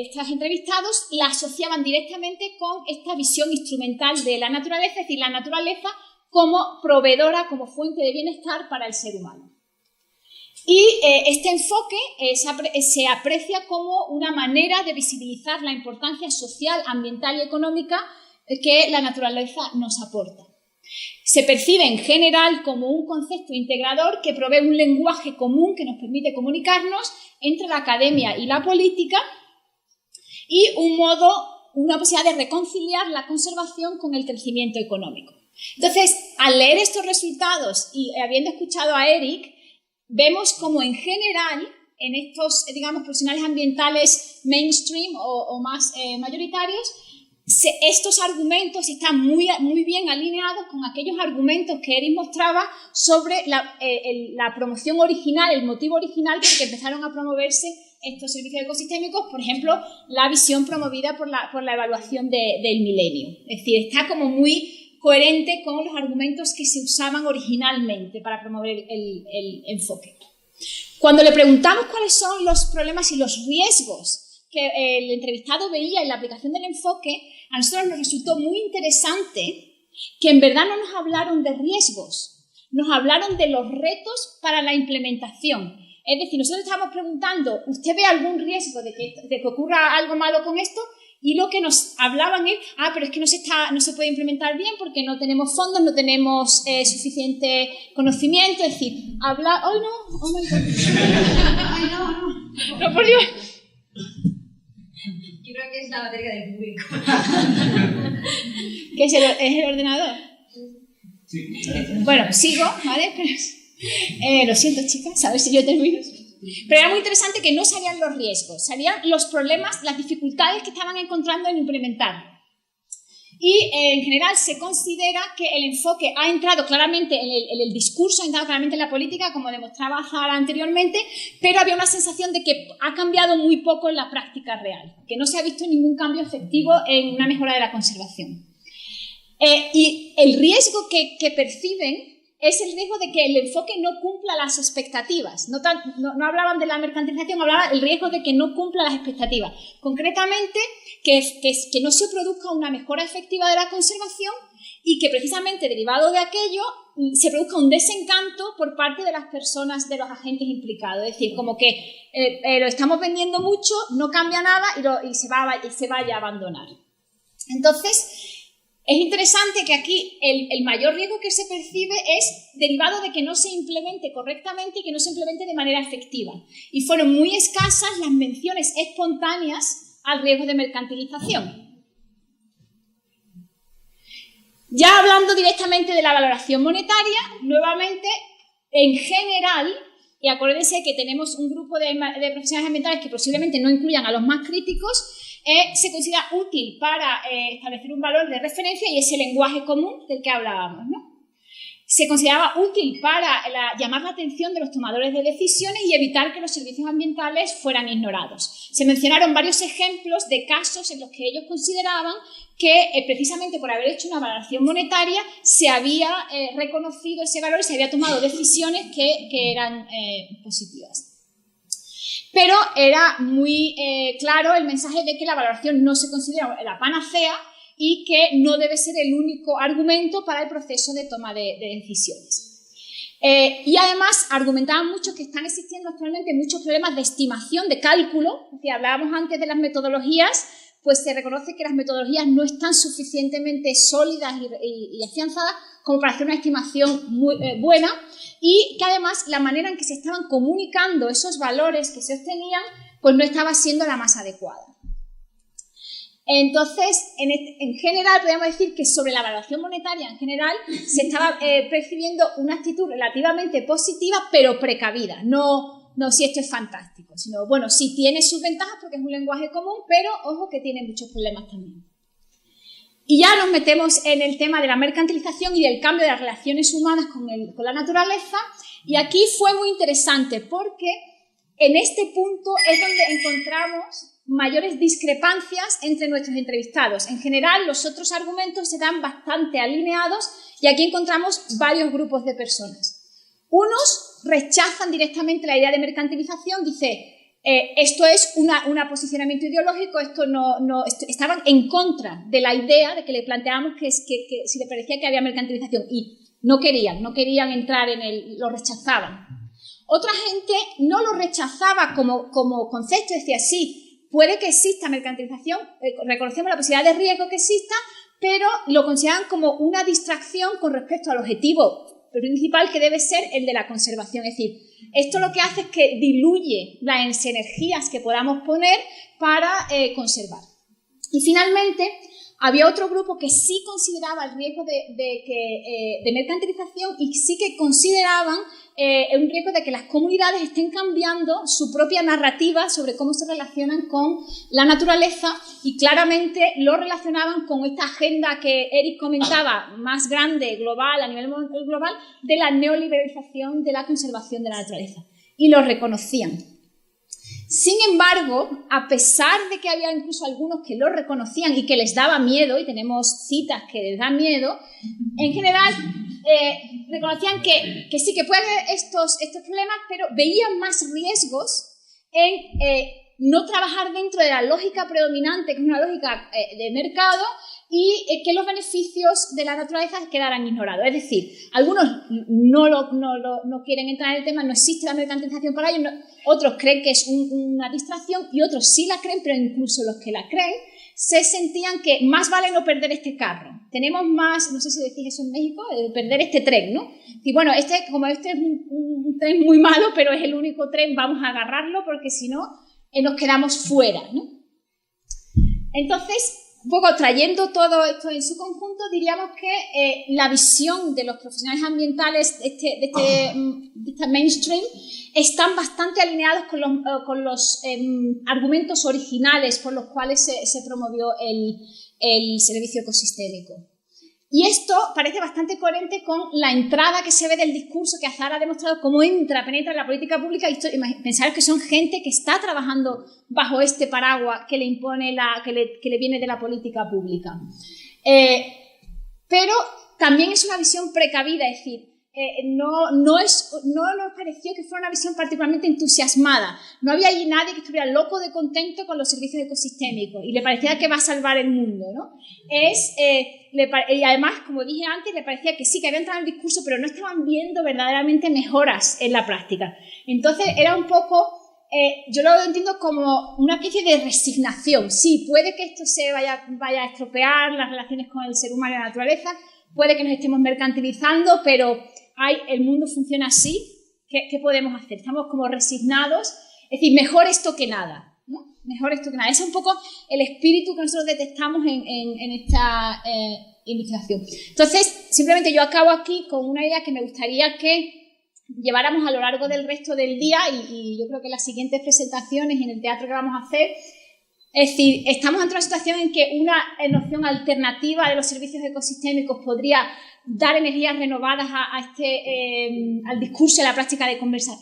estos entrevistados la asociaban directamente con esta visión instrumental de la naturaleza, es decir, la naturaleza como proveedora, como fuente de bienestar para el ser humano. Y este enfoque se aprecia como una manera de visibilizar la importancia social, ambiental y económica que la naturaleza nos aporta. Se percibe en general como un concepto integrador que provee un lenguaje común que nos permite comunicarnos entre la academia y la política y una posibilidad de reconciliar la conservación con el crecimiento económico. Entonces, al leer estos resultados y habiendo escuchado a Eric, vemos como en general en estos, digamos, profesionales ambientales mainstream o más mayoritarios, estos argumentos están muy bien alineados con aquellos argumentos que Eric mostraba sobre la promoción original, el motivo original por el que empezaron a promoverse estos servicios ecosistémicos, por ejemplo, la visión promovida por la evaluación del milenio. Es decir, está como muy coherente con los argumentos que se usaban originalmente para promover el enfoque. Cuando le preguntamos cuáles son los problemas y los riesgos que el entrevistado veía en la aplicación del enfoque, a nosotros nos resultó muy interesante que en verdad no nos hablaron de riesgos, nos hablaron de los retos para la implementación. Es decir, nosotros estábamos preguntando, ¿usted ve algún riesgo de que ocurra algo malo con esto? Y lo que nos hablaban es, pero es que no se puede implementar bien porque no tenemos fondos, no tenemos suficiente conocimiento. Es decir, ¡ay no! ¡Oh my God! ¡Ay no! ¡No, por Dios! Yo creo que es la batería del público. ¿Qué es el ordenador? Sí. Bueno, sigo, ¿vale? Lo siento, chicas, a ver si yo termino. Pero era muy interesante que no salían los riesgos, salían los problemas, las dificultades que estaban encontrando en implementar. Y en general se considera que el enfoque ha entrado claramente en el discurso, ha entrado claramente en la política, como demostraba Zahara anteriormente, pero había una sensación de que ha cambiado muy poco en la práctica real, que no se ha visto ningún cambio efectivo en una mejora de la conservación. Y el riesgo que perciben es el riesgo de que el enfoque no cumpla las expectativas. No hablaban de la mercantilización, hablaban del riesgo de que no cumpla las expectativas. Concretamente, que no se produzca una mejora efectiva de la conservación y que precisamente derivado de aquello se produzca un desencanto por parte de las personas, de los agentes implicados. Es decir, como que lo estamos vendiendo mucho, no cambia nada y se vaya a abandonar. Entonces, es interesante que aquí el mayor riesgo que se percibe es derivado de que no se implemente correctamente y que no se implemente de manera efectiva. Y fueron muy escasas las menciones espontáneas al riesgo de mercantilización. Ya hablando directamente de la valoración monetaria, nuevamente, en general, y acuérdense que tenemos un grupo de profesionales ambientales que posiblemente no incluyan a los más críticos, se considera útil para establecer un valor de referencia y ese lenguaje común del que hablábamos, ¿no? Se consideraba útil para llamar la atención de los tomadores de decisiones y evitar que los servicios ambientales fueran ignorados. Se mencionaron varios ejemplos de casos en los que ellos consideraban que precisamente por haber hecho una valoración monetaria se había reconocido ese valor y se había tomado decisiones que eran positivas. Pero era muy claro el mensaje de que la valoración no se considera la panacea y que no debe ser el único argumento para el proceso de toma de decisiones. Y además argumentaban mucho que están existiendo actualmente muchos problemas de estimación, de cálculo. Si hablábamos antes de las metodologías, pues se reconoce que las metodologías no están suficientemente sólidas y afianzadas como para hacer una estimación muy buena, y que además la manera en que se estaban comunicando esos valores que se obtenían pues no estaba siendo la más adecuada. Entonces, en general, podríamos decir que sobre la valoración monetaria en general se estaba percibiendo una actitud relativamente positiva, pero precavida. No si esto es fantástico, sino, bueno, sí tiene sus ventajas porque es un lenguaje común, pero ojo que tiene muchos problemas también. Y ya nos metemos en el tema de la mercantilización y del cambio de las relaciones humanas con la naturaleza, y aquí fue muy interesante porque en este punto es donde encontramos mayores discrepancias entre nuestros entrevistados. En general, los otros argumentos se dan bastante alineados y aquí encontramos varios grupos de personas. Unos rechazan directamente la idea de mercantilización, dice, esto es un posicionamiento ideológico, estaban en contra de la idea de que le planteábamos que si le parecía que había mercantilización y no querían entrar lo rechazaban. Otra gente no lo rechazaba como concepto, decía sí, puede que exista mercantilización, reconocemos la posibilidad de riesgo que exista, pero lo consideraban como una distracción con respecto al objetivo principal que debe ser el de la conservación. Es decir, esto lo que hace es que diluye las energías que podamos poner para conservar. Y finalmente, había otro grupo que sí consideraba el riesgo de mercantilización y sí que consideraban un riesgo de que las comunidades estén cambiando su propia narrativa sobre cómo se relacionan con la naturaleza, y claramente lo relacionaban con esta agenda que Eric comentaba, más grande, global, a nivel global, de la neoliberalización de la conservación de la naturaleza, y lo reconocían. Sin embargo, a pesar de que había incluso algunos que lo reconocían y que les daba miedo, y tenemos citas que les da miedo, en general reconocían que sí que puede haber estos problemas, pero veían más riesgos en no trabajar dentro de la lógica predominante, que es una lógica de mercado, y que los beneficios de la naturaleza quedaran ignorados. Es decir, algunos no quieren entrar en el tema, no existe la mercantilización para ellos, otros creen que es una distracción y otros sí la creen, pero incluso los que la creen se sentían que más vale no perder este carro. Tenemos más, no sé si decís eso en México, perder este tren, ¿no? Y bueno, como este es un tren muy malo, pero es el único tren, vamos a agarrarlo porque si no nos quedamos fuera, ¿no? Entonces, un poco trayendo todo esto en su conjunto, diríamos que la visión de los profesionales ambientales de este mainstream están bastante alineados con los argumentos originales por los cuales se promovió el servicio ecosistémico. Y esto parece bastante coherente con la entrada que se ve del discurso que Azar ha demostrado cómo penetra en la política pública. Y pensar que son gente que está trabajando bajo este paraguas que le impone que le viene de la política pública. Pero también es una visión precavida, es decir, no nos pareció que fuera una visión particularmente entusiasmada. No había allí nadie que estuviera loco de contento con los servicios ecosistémicos y le parecía que va a salvar el mundo, ¿no? Y además, como dije antes, le parecía que sí, que había entrado en el discurso, pero no estaban viendo verdaderamente mejoras en la práctica. Entonces era un poco, yo lo entiendo como una especie de resignación. Sí, puede que esto se vaya a estropear las relaciones con el ser humano y la naturaleza, puede que nos estemos mercantilizando, pero el mundo funciona así, ¿qué podemos hacer? Estamos como resignados, es decir, mejor esto que nada, ¿no? Mejor esto que nada. Ese es un poco el espíritu que nosotros detectamos en esta investigación. Entonces, simplemente yo acabo aquí con una idea que me gustaría que lleváramos a lo largo del resto del día y yo creo que las siguientes presentaciones en el teatro que vamos a hacer. Es decir, estamos ante una situación en que una noción alternativa de los servicios ecosistémicos podría dar energías renovadas al discurso y a la práctica de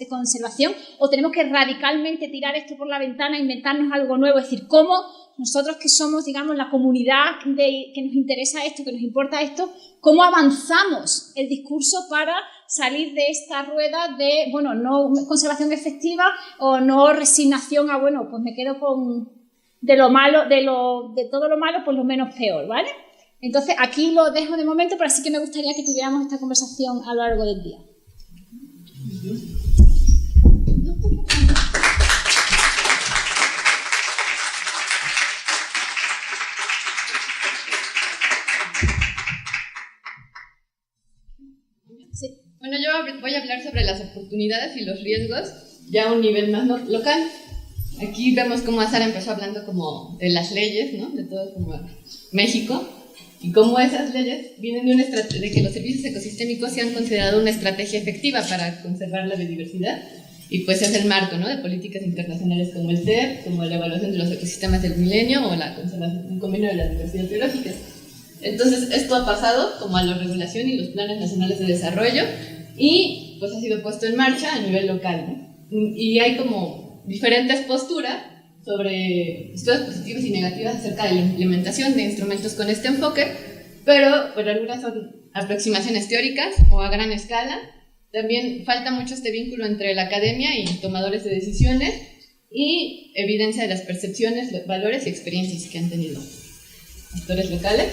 conservación, o tenemos que radicalmente tirar esto por la ventana e inventarnos algo nuevo. Es decir, cómo nosotros que somos, digamos, la comunidad que nos interesa esto, que nos importa esto, cómo avanzamos el discurso para salir de esta rueda de, bueno, no conservación efectiva o no resignación a, bueno, pues me quedo con de lo malo, de todo lo malo, pues lo menos peor, ¿vale? Entonces, aquí lo dejo de momento, pero sí que me gustaría que tuviéramos esta conversación a lo largo del día. Sí. Bueno, yo voy a hablar sobre las oportunidades y los riesgos ya a un nivel más local. Aquí vemos cómo Azar empezó hablando como de las leyes, ¿no? De todo como México, y cómo esas leyes vienen de que los servicios ecosistémicos se han considerado una estrategia efectiva para conservar la biodiversidad, y pues es el marco, ¿no? De políticas internacionales como el CER, como la evaluación de los ecosistemas del milenio o la conservación del convenio de la diversidad biológica. Entonces esto ha pasado como a la regulación y los planes nacionales de desarrollo y pues ha sido puesto en marcha a nivel local, ¿no? Y hay como diferentes posturas sobre estudios positivos y negativos acerca de la implementación de instrumentos con este enfoque, pero algunas son aproximaciones teóricas o a gran escala. También falta mucho este vínculo entre la academia y tomadores de decisiones y evidencia de las percepciones, los valores y experiencias que han tenido actores locales.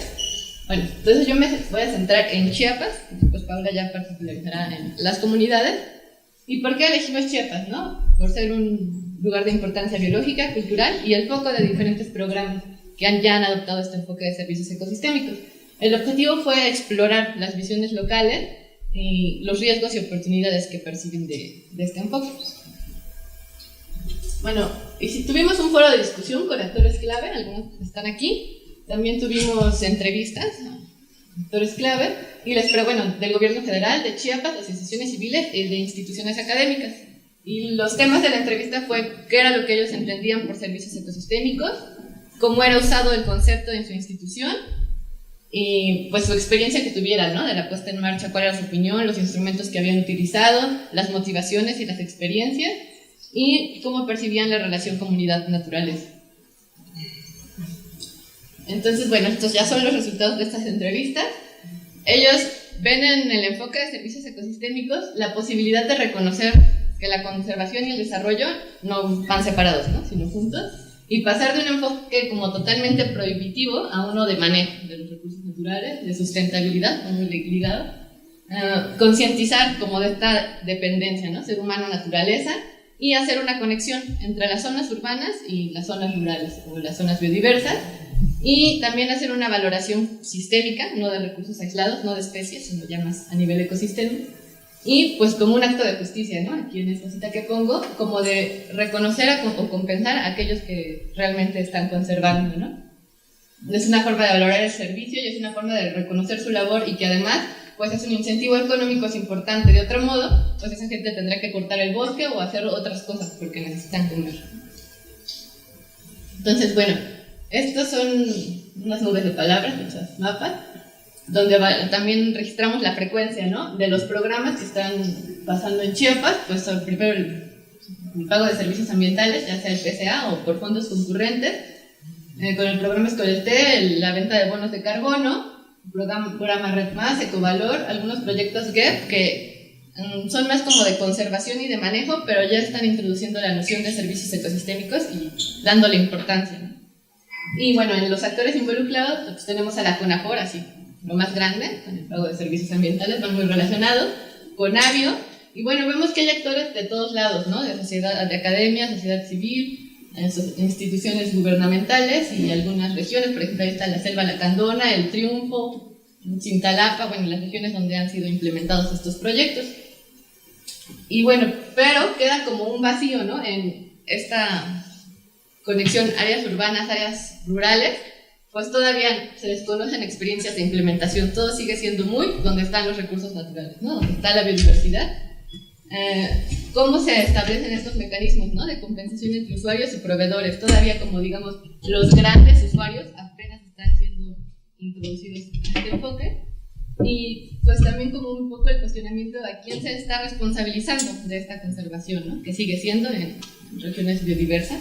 Bueno, entonces yo me voy a centrar en Chiapas, pues Paula ya particularizará en las comunidades. ¿Y por qué elegimos Chiapas, no? Por ser un lugar de importancia biológica, cultural y el foco de diferentes programas que ya han adoptado este enfoque de servicios ecosistémicos. El objetivo fue explorar las visiones locales y los riesgos y oportunidades que perciben de este enfoque. Bueno, y si tuvimos un foro de discusión con actores clave, algunos están aquí. También tuvimos entrevistas a actores clave del gobierno federal, de Chiapas, de asociaciones civiles y de instituciones académicas. Y los temas de la entrevista fue qué era lo que ellos entendían por servicios ecosistémicos, cómo era usado el concepto en su institución y pues su experiencia que tuvieran, ¿no? De la puesta en marcha, cuál era su opinión, los instrumentos que habían utilizado, las motivaciones y las experiencias y cómo percibían la relación comunidad-naturaleza. Entonces, bueno, estos ya son los resultados de estas entrevistas. Ellos ven en el enfoque de servicios ecosistémicos la posibilidad de reconocer que la conservación y el desarrollo no van separados, ¿no? Sino juntos, y pasar de un enfoque como totalmente prohibitivo a uno de manejo de los recursos naturales, de sustentabilidad, muy ligado, concientizar como de esta dependencia, ¿no? Ser humano-naturaleza, y hacer una conexión entre las zonas urbanas y las zonas rurales, o las zonas biodiversas, y también hacer una valoración sistémica, no de recursos aislados, no de especies, sino ya más a nivel ecosistema, y pues como un acto de justicia, ¿no? Aquí en esta cita que pongo, como de reconocer o compensar a aquellos que realmente están conservando, ¿no? Es una forma de valorar el servicio y es una forma de reconocer su labor, y que además pues es un incentivo económico, es importante. De otro modo, pues esa gente tendrá que cortar el bosque o hacer otras cosas porque necesitan comer. Entonces, bueno, estos son unas nubes de palabras, muchos mapas, donde también registramos la frecuencia, ¿no? De los programas que están pasando en Chiapas, pues primero el pago de servicios ambientales, ya sea el PCA o por fondos concurrentes, con el programa Escoleté, la venta de bonos de carbono, programa Red Más, Ecovalor, algunos proyectos GEP que son más como de conservación y de manejo, pero ya están introduciendo la noción de servicios ecosistémicos y dándole importancia, ¿no? Y bueno, en los actores involucrados pues tenemos a la CONAFOR, así lo más grande, con el pago de servicios ambientales, van muy relacionados, con Avio, y bueno, vemos que hay actores de todos lados, ¿no? De sociedad, de academia, sociedad civil, instituciones gubernamentales y algunas regiones. Por ejemplo, ahí está la Selva Lacandona, El Triunfo, Cintalapa, bueno, las regiones donde han sido implementados estos proyectos. Y bueno, pero queda como un vacío, ¿no? En esta conexión áreas urbanas, áreas rurales, pues todavía se desconocen experiencias de implementación. Todo sigue siendo muy donde están los recursos naturales, ¿no? Donde está la biodiversidad. ¿Cómo se establecen estos mecanismos, ¿no? De compensación entre usuarios y proveedores? Todavía, como digamos, los grandes usuarios apenas están siendo introducidos en este enfoque. Y pues también como un poco el cuestionamiento a quién se está responsabilizando de esta conservación, ¿no? Que sigue siendo en regiones biodiversas.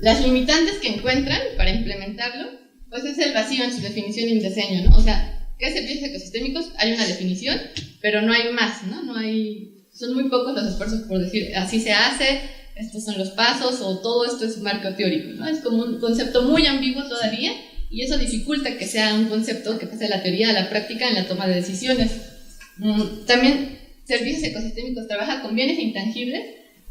Las limitantes que encuentran para implementarlo, pues es el vacío en su definición y diseño, ¿no? O sea, ¿qué es servicios ecosistémicos? Hay una definición, pero no hay más, ¿no? No hay, son muy pocos los esfuerzos por decir, así se hace, estos son los pasos, o todo esto es un marco teórico, ¿no? Es como un concepto muy ambiguo todavía, y eso dificulta que sea un concepto que pase de la teoría a la práctica en la toma de decisiones. También servicios ecosistémicos trabaja con bienes intangibles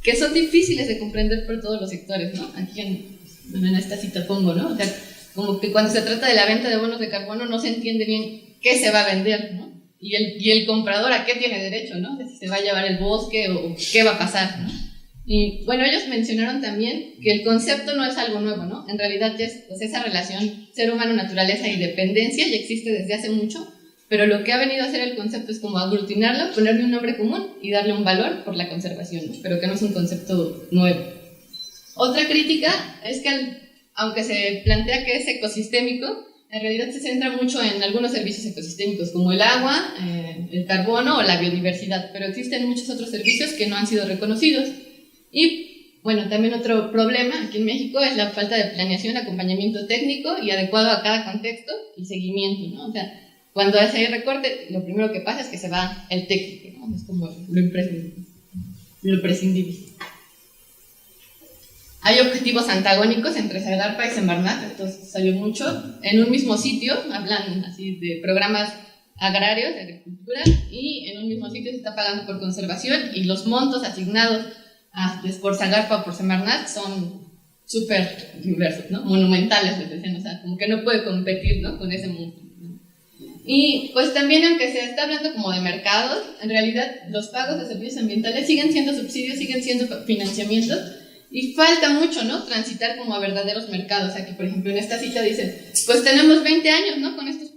que son difíciles de comprender por todos los sectores, ¿no? Aquí en esta cita pongo, ¿no? O sea, como que cuando se trata de la venta de bonos de carbono no se entiende bien qué se va a vender, ¿no? Y el comprador a qué tiene derecho, ¿no? Si se va a llevar el bosque o qué va a pasar, ¿no? Y bueno, ellos mencionaron también que el concepto no es algo nuevo, ¿no? En realidad ya es, pues, esa relación ser humano, naturaleza y dependencia ya existe desde hace mucho, pero lo que ha venido a hacer el concepto es como aglutinarlo, ponerle un nombre común y darle un valor por la conservación, ¿no? Pero que no es un concepto nuevo. Otra crítica es que aunque se plantea que es ecosistémico, en realidad se centra mucho en algunos servicios ecosistémicos como el agua, el carbono o la biodiversidad, pero existen muchos otros servicios que no han sido reconocidos. Y bueno, también otro problema aquí en México es la falta de planeación, acompañamiento técnico y adecuado a cada contexto y seguimiento, ¿no? O sea, cuando hay recorte, lo primero que pasa es que se va el técnico, ¿no? Es como lo prescindible. Hay objetivos antagónicos entre Zagarpa y Semarnat, entonces salió mucho. En un mismo sitio, hablan así de programas agrarios, de agricultura, y en un mismo sitio se está pagando por conservación, y los montos asignados por Zagarpa o por Semarnat son súper diversos, ¿no? Monumentales, les decían, o sea, como que no puede competir, ¿no? Con ese monto, ¿no? Y pues también, aunque se está hablando como de mercados, en realidad los pagos de servicios ambientales siguen siendo subsidios, siguen siendo financiamientos, y falta mucho, ¿no? Transitar como a verdaderos mercados. Aquí, por ejemplo, en esta cita dicen, pues tenemos 20 años, ¿no? Con estos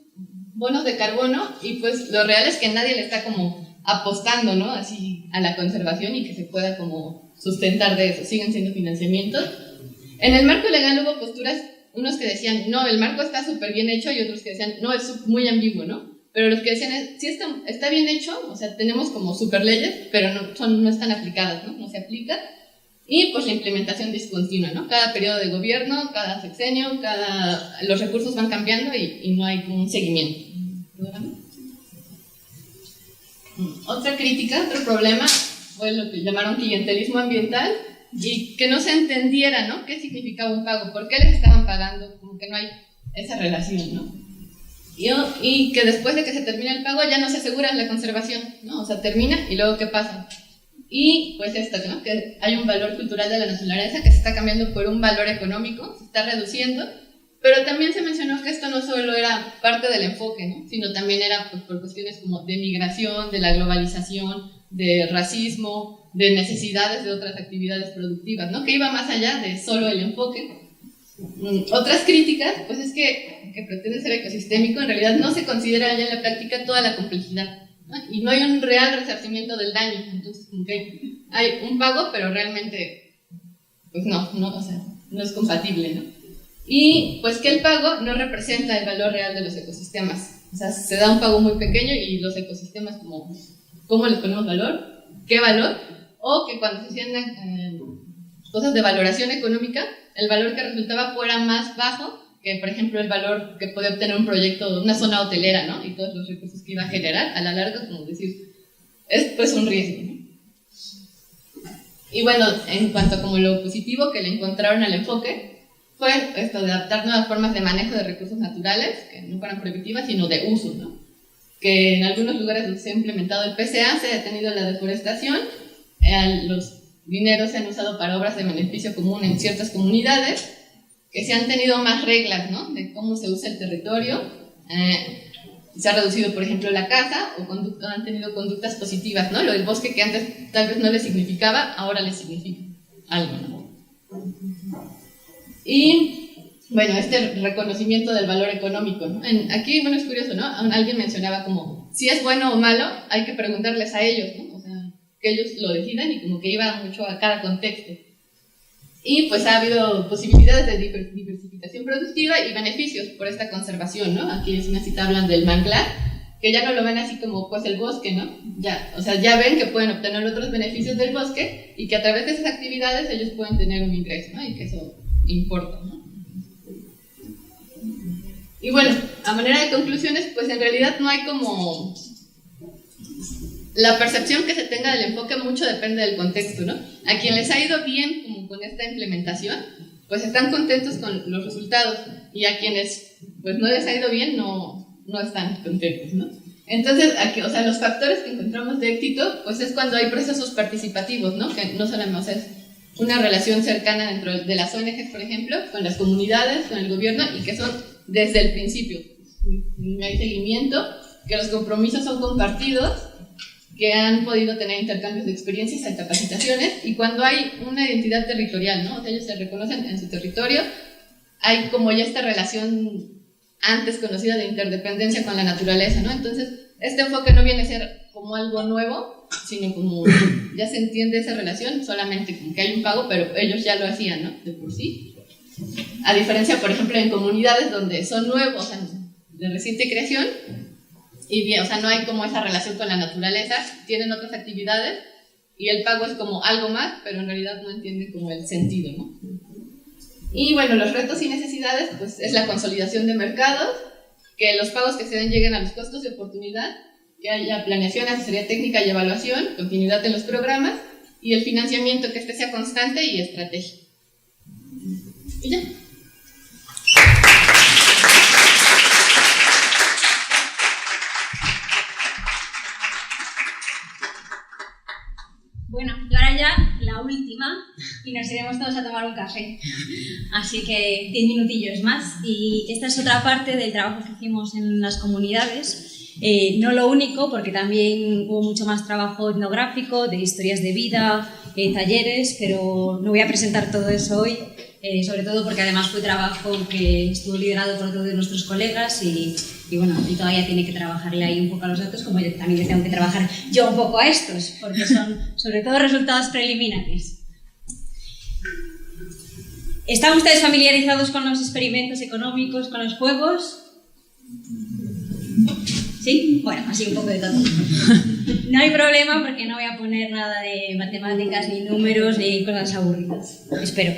bonos de carbono, y pues lo real es que nadie le está como apostando, ¿no? Así a la conservación y que se pueda como sustentar de eso. Siguen siendo financiamientos. En el marco legal hubo posturas, unos que decían, no, el marco está súper bien hecho, y otros que decían, no, es muy ambiguo, ¿no? Pero los que decían, sí está bien hecho, o sea, tenemos como super leyes, pero no están aplicadas, ¿no? No se aplica. Y pues la implementación discontinua, ¿no? Cada periodo de gobierno, cada sexenio, los recursos van cambiando y no hay un seguimiento. Otra crítica, otro problema, fue lo que llamaron clientelismo ambiental, y que no se entendiera, ¿no?, qué significaba un pago, por qué les estaban pagando, como que no hay esa relación, ¿no? Y que después de que se termina el pago ya no se asegura la conservación, ¿no? O sea, termina y luego ¿qué pasa? Y pues esto, ¿no?, que hay un valor cultural de la naturaleza que se está cambiando por un valor económico, se está reduciendo, pero también se mencionó que esto no solo era parte del enfoque, ¿no?, sino también era pues, por cuestiones como de migración, de la globalización, de racismo, de necesidades de otras actividades productivas, ¿no?, que iba más allá de solo el enfoque. Otras críticas, pues es que pretende ser ecosistémico, en realidad no se considera ya en la práctica toda la complejidad, ¿no?, y no hay un real resarcimiento del daño. Entonces como que hay un pago, pero realmente pues no, o sea, no es compatible, ¿no? Y pues que el pago no representa el valor real de los ecosistemas, o sea, se da un pago muy pequeño y los ecosistemas ¿cómo les ponemos valor? ¿Qué valor? O que cuando se hacían cosas de valoración económica, el valor que resultaba fuera más bajo que, por ejemplo, el valor que puede obtener un proyecto, una zona hotelera, ¿no?, y todos los recursos que iba a generar a la larga, como decir, es pues un riesgo, ¿no? Y bueno, en cuanto a como lo positivo que le encontraron al enfoque, fue esto de adaptar nuevas formas de manejo de recursos naturales, que no fueran prohibitivas, sino de uso, ¿no? Que en algunos lugares donde se ha implementado el PCA se ha detenido la deforestación, los dineros se han usado para obras de beneficio común en ciertas comunidades, que se han tenido más reglas, ¿no?, de cómo se usa el territorio, se ha reducido, por ejemplo, la caza, o han tenido conductas positivas, ¿no? Lo del bosque que antes tal vez no les significaba, ahora les significa algo, ¿no? Y bueno, este reconocimiento del valor económico, ¿no? Aquí, bueno, es curioso, ¿no? Alguien mencionaba como, si es bueno o malo, hay que preguntarles a ellos, ¿no? O sea, que ellos lo decidan, y como que iba mucho a cada contexto. Y pues ha habido posibilidades de diversificación productiva y beneficios por esta conservación, ¿no? Aquí es una cita, hablan del manglar, que ya no lo ven así como pues el bosque, ¿no? Ya, o sea, ya ven que pueden obtener otros beneficios del bosque y que a través de esas actividades ellos pueden tener un ingreso, ¿no? Y que eso importa, ¿no? Y bueno, a manera de conclusiones, pues en realidad no hay como... La percepción que se tenga del enfoque mucho depende del contexto, ¿no? A quien les ha ido bien como con esta implementación, pues están contentos con los resultados, y a quienes pues no les ha ido bien no están contentos, ¿no? Entonces, aquí, o sea, los factores que encontramos de éxito, pues es cuando hay procesos participativos, ¿no? Que no solamente, o sea, es una relación cercana dentro de las ONGs, por ejemplo, con las comunidades, con el gobierno, y que son desde el principio. Hay seguimiento, que los compromisos son compartidos, que han podido tener intercambios de experiencias y capacitaciones, y cuando hay una identidad territorial, ¿no? O sea, ellos se reconocen en su territorio, hay como ya esta relación antes conocida de interdependencia con la naturaleza, ¿no? Entonces, este enfoque no viene a ser como algo nuevo, sino como ya se entiende esa relación, solamente como que hay un pago, pero ellos ya lo hacían, ¿no?, de por sí. A diferencia, por ejemplo, en comunidades donde son nuevos, o sea, de reciente creación, y bien, o sea, no hay como esa relación con la naturaleza, tienen otras actividades y el pago es como algo más, pero en realidad no entienden como el sentido, ¿no? Y bueno, los retos y necesidades, pues es la consolidación de mercados, que los pagos que se den lleguen a los costos de oportunidad, que haya planeación, asesoría técnica y evaluación, continuidad en los programas, y el financiamiento, que este sea constante y estratégico. Y ya. Bueno, y ahora ya la última, y nos iremos todos a tomar un café. Así que 10 minutillos más. Y esta es otra parte del trabajo que hicimos en las comunidades. No lo único, porque también hubo mucho más trabajo etnográfico, de historias de vida, talleres, pero no voy a presentar todo eso hoy, sobre todo porque además fue trabajo que estuvo liderado por todos nuestros colegas y bueno, y todavía tiene que trabajarle ahí un poco a los datos, como yo también le tengo que trabajar yo un poco a estos, porque son sobre todo resultados preliminares. ¿Están ustedes familiarizados con los experimentos económicos, con los juegos? ¿Sí? Bueno, así un poco de todo. No hay problema porque no voy a poner nada de matemáticas, ni números, ni cosas aburridas. Espero.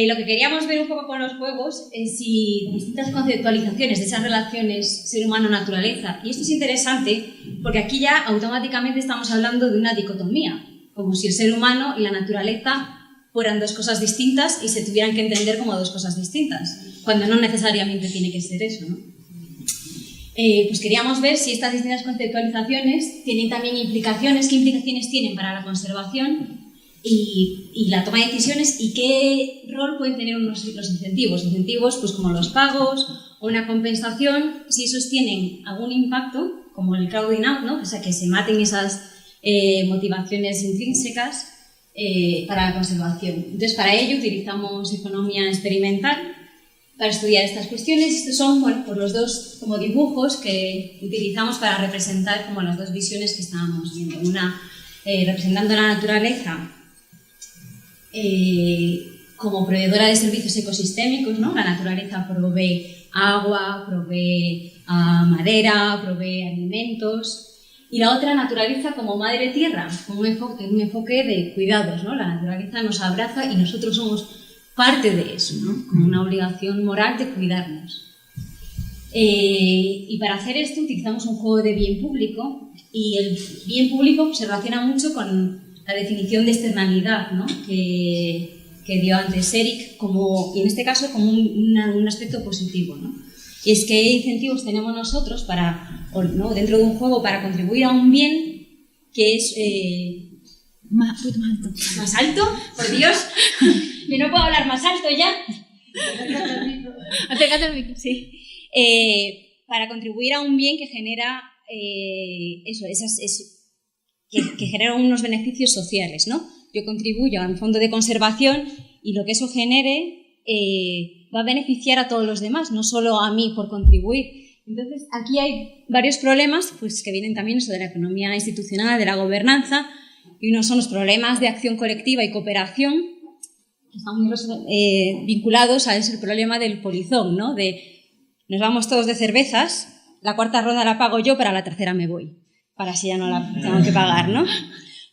Lo que queríamos ver un poco con los juegos es si distintas conceptualizaciones de esas relaciones ser humano-naturaleza, y esto es interesante porque aquí ya automáticamente estamos hablando de una dicotomía, como si el ser humano y la naturaleza fueran dos cosas distintas y se tuvieran que entender como dos cosas distintas, cuando no necesariamente tiene que ser eso, ¿no? Pues queríamos ver si estas distintas conceptualizaciones tienen también implicaciones, qué implicaciones tienen para la conservación y la toma de decisiones, y qué rol pueden tener los incentivos. Incentivos pues como los pagos o una compensación, si esos tienen algún impacto, como el crowding out, ¿no? O sea, que se maten esas motivaciones intrínsecas para la conservación. Entonces, para ello utilizamos economía experimental para estudiar estas cuestiones. Estos son, bueno, pues los dos como dibujos que utilizamos para representar como las dos visiones que estábamos viendo. Una representando la naturaleza como proveedora de servicios ecosistémicos, ¿no? La naturaleza provee agua, provee madera, provee alimentos. Y la otra, naturaleza como madre tierra, como un enfoque de cuidados, ¿no? La naturaleza nos abraza y nosotros somos parte de eso, ¿no? Como una obligación moral de cuidarnos. Y para hacer esto utilizamos un juego de bien público, y el bien público se relaciona mucho con la definición de externalidad, ¿no? que dio antes Eric, y en este caso como un aspecto positivo, ¿no? Y es que incentivos tenemos nosotros ¿no? dentro de un juego para contribuir a un bien que es Más alto. ¿Más alto? Por Dios, yo no puedo hablar más alto ya. Acércate al micro. Sí. Para contribuir a un bien que genera que genera unos beneficios sociales, ¿no? Yo contribuyo a un fondo de conservación y lo que eso genere va a beneficiar a todos los demás, no solo a mí por contribuir. Entonces, aquí hay varios problemas pues, que vienen también eso de la economía institucional, de la gobernanza, y unos son los problemas de acción colectiva y cooperación, que están muy vinculados a ese problema del polizón, ¿no? De nos vamos todos de cervezas, la cuarta ronda la pago yo, para la tercera me voy, para así ya no la tengo que pagar, ¿no?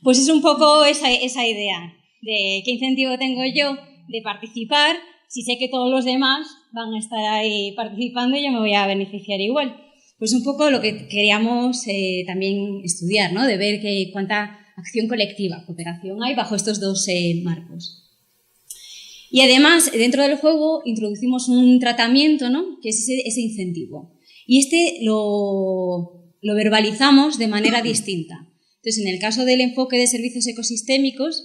Pues es un poco esa idea de qué incentivo tengo yo de participar si sé que todos los demás van a estar ahí participando y yo me voy a beneficiar igual. Pues un poco lo que queríamos también estudiar, ¿no? De ver cuánta acción colectiva, cooperación hay bajo estos dos marcos. Y además, dentro del juego introducimos un tratamiento, ¿no? Que es ese incentivo. Y lo verbalizamos de manera distinta. Entonces, en el caso del enfoque de servicios ecosistémicos,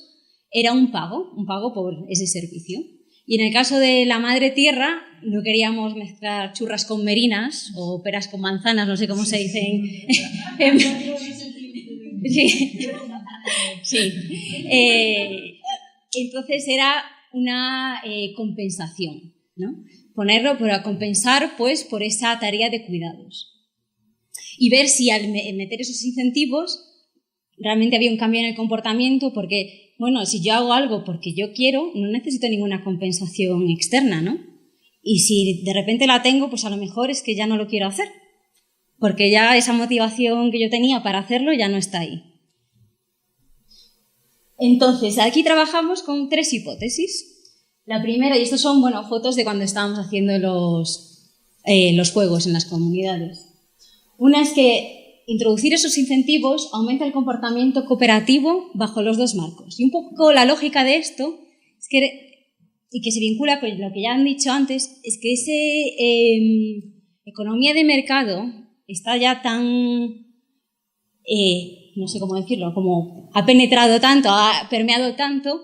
era un pago por ese servicio. Y en el caso de la madre tierra, no queríamos mezclar churras con merinas o peras con manzanas, no sé cómo se dice Sí. Entonces era una compensación, ¿no? Ponerlo para compensar pues, por esa tarea de cuidados. Y ver si al meter esos incentivos realmente había un cambio en el comportamiento, porque, bueno, si yo hago algo porque yo quiero, no necesito ninguna compensación externa, ¿no? Y si de repente la tengo, pues a lo mejor es que ya no lo quiero hacer, porque ya esa motivación que yo tenía para hacerlo ya no está ahí. Entonces, aquí trabajamos con 3 hipótesis. La primera, y estos son, bueno, fotos de cuando estábamos haciendo los juegos en las comunidades. Una es que introducir esos incentivos aumenta el comportamiento cooperativo bajo los dos marcos. Y un poco la lógica de esto, y que se vincula con lo que ya han dicho antes, es que esa economía de mercado está ya tan, no sé cómo decirlo, como ha penetrado tanto, ha permeado tanto,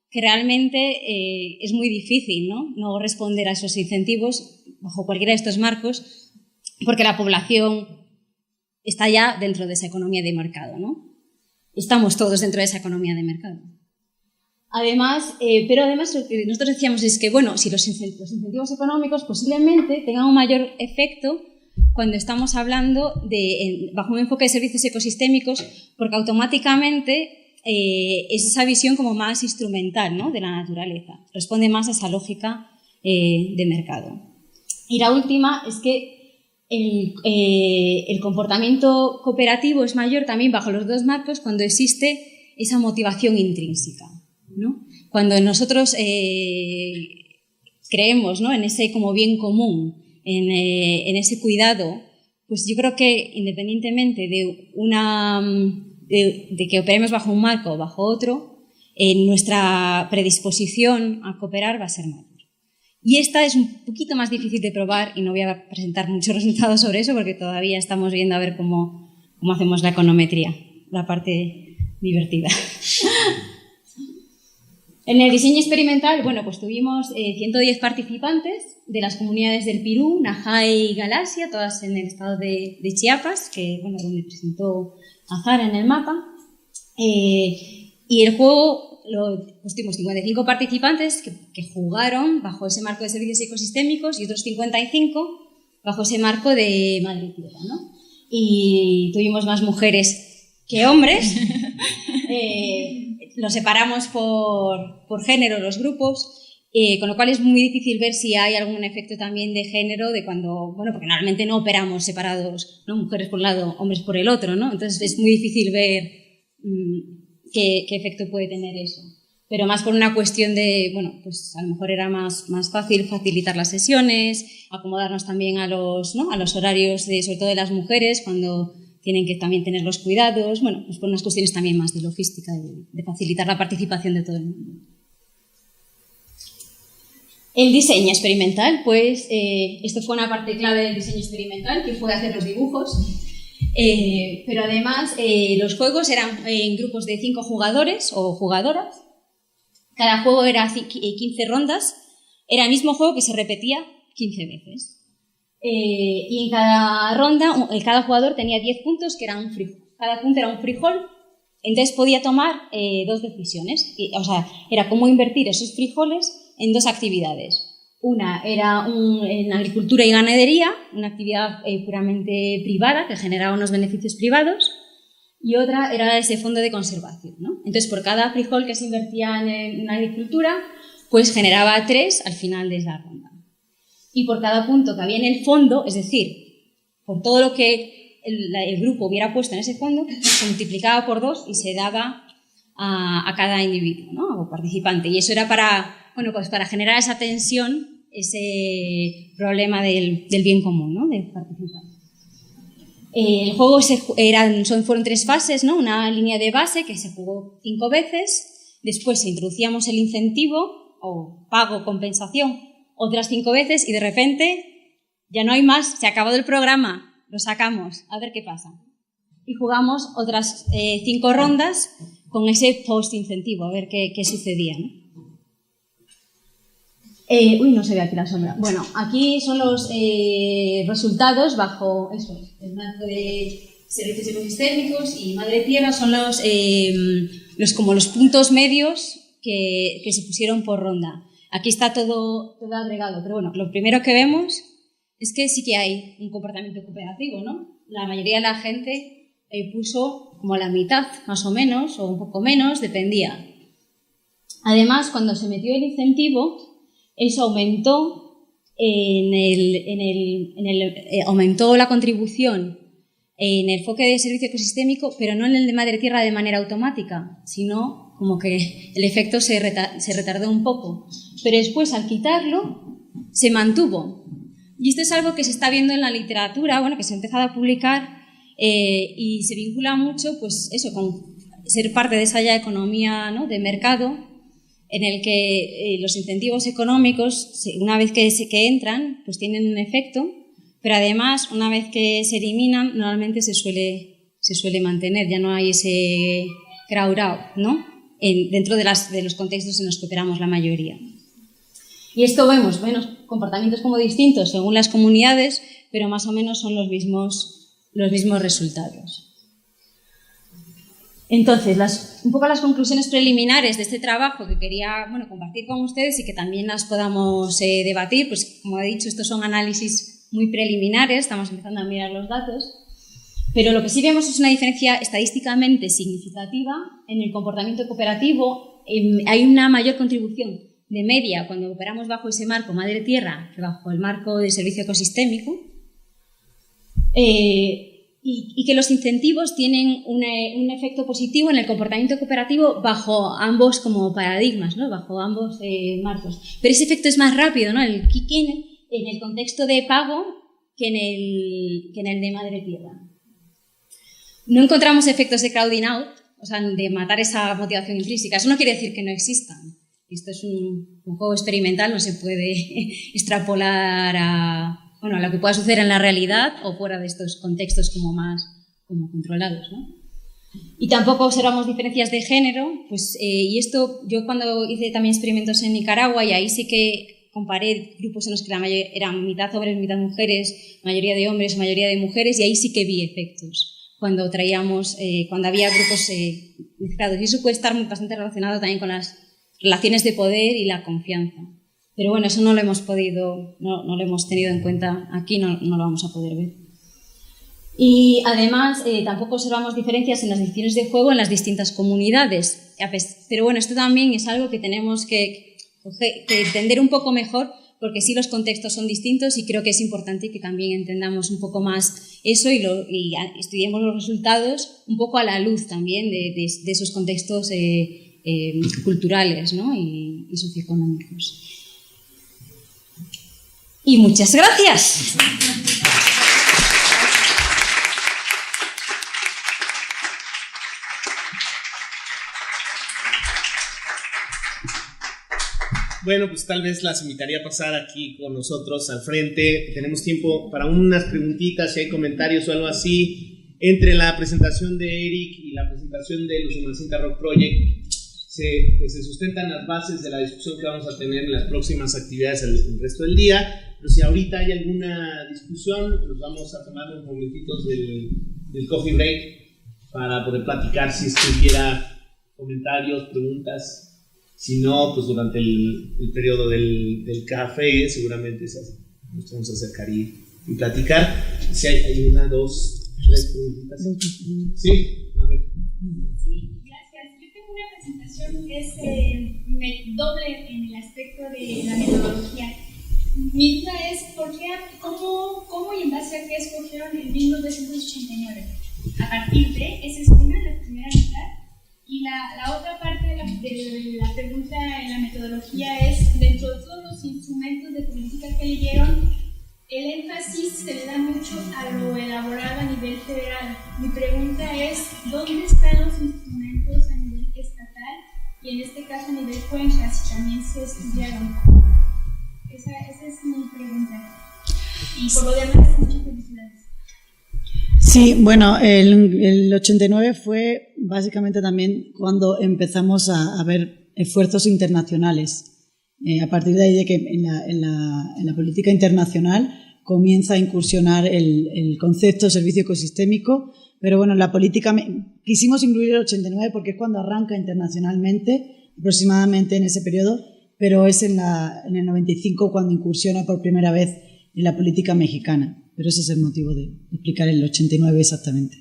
que realmente es muy difícil, ¿no? No responder a esos incentivos bajo cualquiera de estos marcos, porque la población está ya dentro de esa economía de mercado, ¿no? Estamos todos dentro de esa economía de mercado. Además, pero además lo que nosotros decíamos es que, bueno, si los incentivos económicos posiblemente tengan un mayor efecto cuando estamos hablando bajo un enfoque de servicios ecosistémicos, porque automáticamente es esa visión como más instrumental, ¿no? De la naturaleza. Responde más a esa lógica de mercado. Y la última es que el comportamiento cooperativo es mayor también bajo los dos marcos cuando existe esa motivación intrínseca. ¿no? Cuando nosotros creemos, ¿no?, en ese como bien común, en ese cuidado, pues yo creo que independientemente de que operemos bajo un marco o bajo otro, nuestra predisposición a cooperar va a ser mayor. Y esta es un poquito más difícil de probar y no voy a presentar muchos resultados sobre eso porque todavía estamos viendo a ver cómo hacemos la econometría, la parte divertida. En el diseño experimental, bueno, pues tuvimos 110 participantes de las comunidades del Pirú, Najai y Galaxia, todas en el estado de Chiapas, que, bueno, donde presentó Azara en el mapa. Y el juego, pues tuvimos 55 participantes que jugaron bajo ese marco de servicios ecosistémicos y otros 55 bajo ese marco de Madre Tierra, ¿no? Y tuvimos más mujeres que hombres. Los separamos por género los grupos, con lo cual es muy difícil ver si hay algún efecto también de género de cuando, bueno, porque normalmente no operamos separados, ¿no?, mujeres por un lado, hombres por el otro, ¿no? Entonces es muy difícil ver qué efecto puede tener eso. Pero más por una cuestión de, bueno, pues a lo mejor era más fácil facilitar las sesiones, acomodarnos también a los horarios sobre todo de las mujeres cuando tienen que también tener los cuidados, bueno, pues por unas cuestiones también más de logística, de facilitar la participación de todo el mundo. El diseño experimental, pues esto fue una parte clave del diseño experimental, que fue hacer los dibujos, pero además los juegos eran en grupos de 5 jugadores o jugadoras, cada juego era 15 rondas, era el mismo juego que se repetía 15 veces. Y en cada ronda, cada jugador tenía 10 puntos, que eran un frijol. Cada punto era un frijol, entonces podía tomar 2 decisiones. O sea, era cómo invertir esos frijoles en 2 actividades. Una era en agricultura y ganadería, una actividad puramente privada que generaba unos beneficios privados, y otra era ese fondo de conservación, ¿no? Entonces, por cada frijol que se invertía en agricultura, pues generaba 3 al final de la ronda. Y por cada punto que había en el fondo, es decir, por todo lo que el grupo hubiera puesto en ese fondo, se multiplicaba por 2 y se daba a cada individuo, ¿no?, o participante. Y eso era para generar esa tensión, ese problema del bien común, ¿no?, de participar. El juego fueron 3 fases, ¿no? Una línea de base que se jugó 5 veces, después introducíamos el incentivo o pago, compensación, otras 5 veces y de repente ya no hay más, se ha acabado el programa, lo sacamos, a ver qué pasa. Y jugamos otras 5 rondas con ese post-incentivo, a ver qué sucedía, ¿no? No se ve aquí la sombra. Bueno, aquí son los resultados bajo eso, el marco de servicios ecosistémicos y Madre Tierra son los puntos medios que se pusieron por ronda. Aquí está todo agregado, pero bueno, lo primero que vemos es que sí que hay un comportamiento cooperativo, ¿no? La mayoría de la gente puso como la mitad, más o menos, o un poco menos, dependía. Además, cuando se metió el incentivo, eso aumentó aumentó la contribución en el enfoque de servicio ecosistémico, pero no en el de Madre Tierra de manera automática, sino como que el efecto se retardó un poco. Pero después, al quitarlo, se mantuvo. Y esto es algo que se está viendo en la literatura, bueno, que se ha empezado a publicar y se vincula mucho, pues eso, con ser parte de esa ya economía, ¿no?, de mercado, en el que los incentivos económicos, una vez que entran, pues tienen un efecto, pero además, una vez que se eliminan, normalmente se suele mantener, ya no hay ese crowd out, ¿no?, dentro de los contextos en los que operamos la mayoría. Y esto vemos comportamientos como distintos según las comunidades, pero más o menos son los mismos resultados. Entonces, un poco las conclusiones preliminares de este trabajo que quería compartir con ustedes y que también las podamos debatir, pues como he dicho, estos son análisis muy preliminares, estamos empezando a mirar los datos, pero lo que sí vemos es una diferencia estadísticamente significativa en el comportamiento cooperativo. Hay una mayor contribución de media cuando operamos bajo ese marco Madre Tierra que bajo el marco de servicio ecosistémico. Y y que los incentivos tienen un efecto positivo en el comportamiento cooperativo bajo ambos como paradigmas, ¿no? Bajo ambos marcos. Pero ese efecto es más rápido, ¿no? El kick-in en el contexto de pago que en el de madre tierra. No encontramos efectos de crowding out, o sea, de matar esa motivación intrínseca. Eso no quiere decir que no existan. Esto es un juego experimental, no se puede extrapolar a lo que pueda suceder en la realidad o fuera de estos contextos como más controlados, ¿no? Y tampoco observamos diferencias de género, pues, y esto yo cuando hice también experimentos en Nicaragua, y ahí sí que comparé grupos en los que eran mitad hombres, mitad mujeres, mayoría de hombres, mayoría de mujeres, y ahí sí que vi efectos cuando había grupos mezclados, y eso puede estar bastante relacionado también con las relaciones de poder y la confianza. Pero bueno, eso no lo hemos tenido en cuenta aquí, no lo vamos a poder ver. Y además tampoco observamos diferencias en las decisiones de juego en las distintas comunidades. Pero bueno, esto también es algo que tenemos que entender un poco mejor, porque sí los contextos son distintos y creo que es importante que también entendamos un poco más eso y estudiemos los resultados un poco a la luz también de esos contextos culturales, ¿no? y socioeconómicos. Y muchas gracias. Bueno, pues tal vez las invitaría a pasar aquí con nosotros al frente. Tenemos tiempo para unas preguntitas, si hay comentarios o algo así. Entre la presentación de Eric y la presentación del Usumacinta Rock Project se sustentan las bases de la discusión que vamos a tener en las próximas actividades el resto del día. Pero si ahorita hay alguna discusión, nos vamos a tomar unos momentitos del coffee break para poder platicar si es que hubiera comentarios, preguntas. Si no, pues durante el periodo del café seguramente nos vamos a acercar y platicar. Si hay una, dos, tres preguntas. Sí, a ver. Sí, gracias. Yo tengo una presentación que es doble en el aspecto de la metodología. Mi duda es, ¿cómo y en base a qué escogieron el 1989? A partir de, esa es la primera mitad. Y la otra parte de la pregunta en la metodología es, dentro de todos los instrumentos de política que leyeron, el énfasis se le da mucho a lo elaborado a nivel federal. Mi pregunta es, ¿dónde están los instrumentos a nivel estatal y en este caso a nivel cuenca, si también se estudiaron? Esa es mi pregunta. Y por lo demás, muchas felicidades. Sí, bueno, el 89 fue básicamente también cuando empezamos a ver esfuerzos internacionales. A partir de ahí de que en la política internacional comienza a incursionar el concepto de servicio ecosistémico, pero bueno, en la política quisimos incluir el 89 porque es cuando arranca internacionalmente, aproximadamente en ese periodo, pero es en el 95 cuando incursiona por primera vez en la política mexicana. Pero ese es el motivo de explicar el 89 exactamente.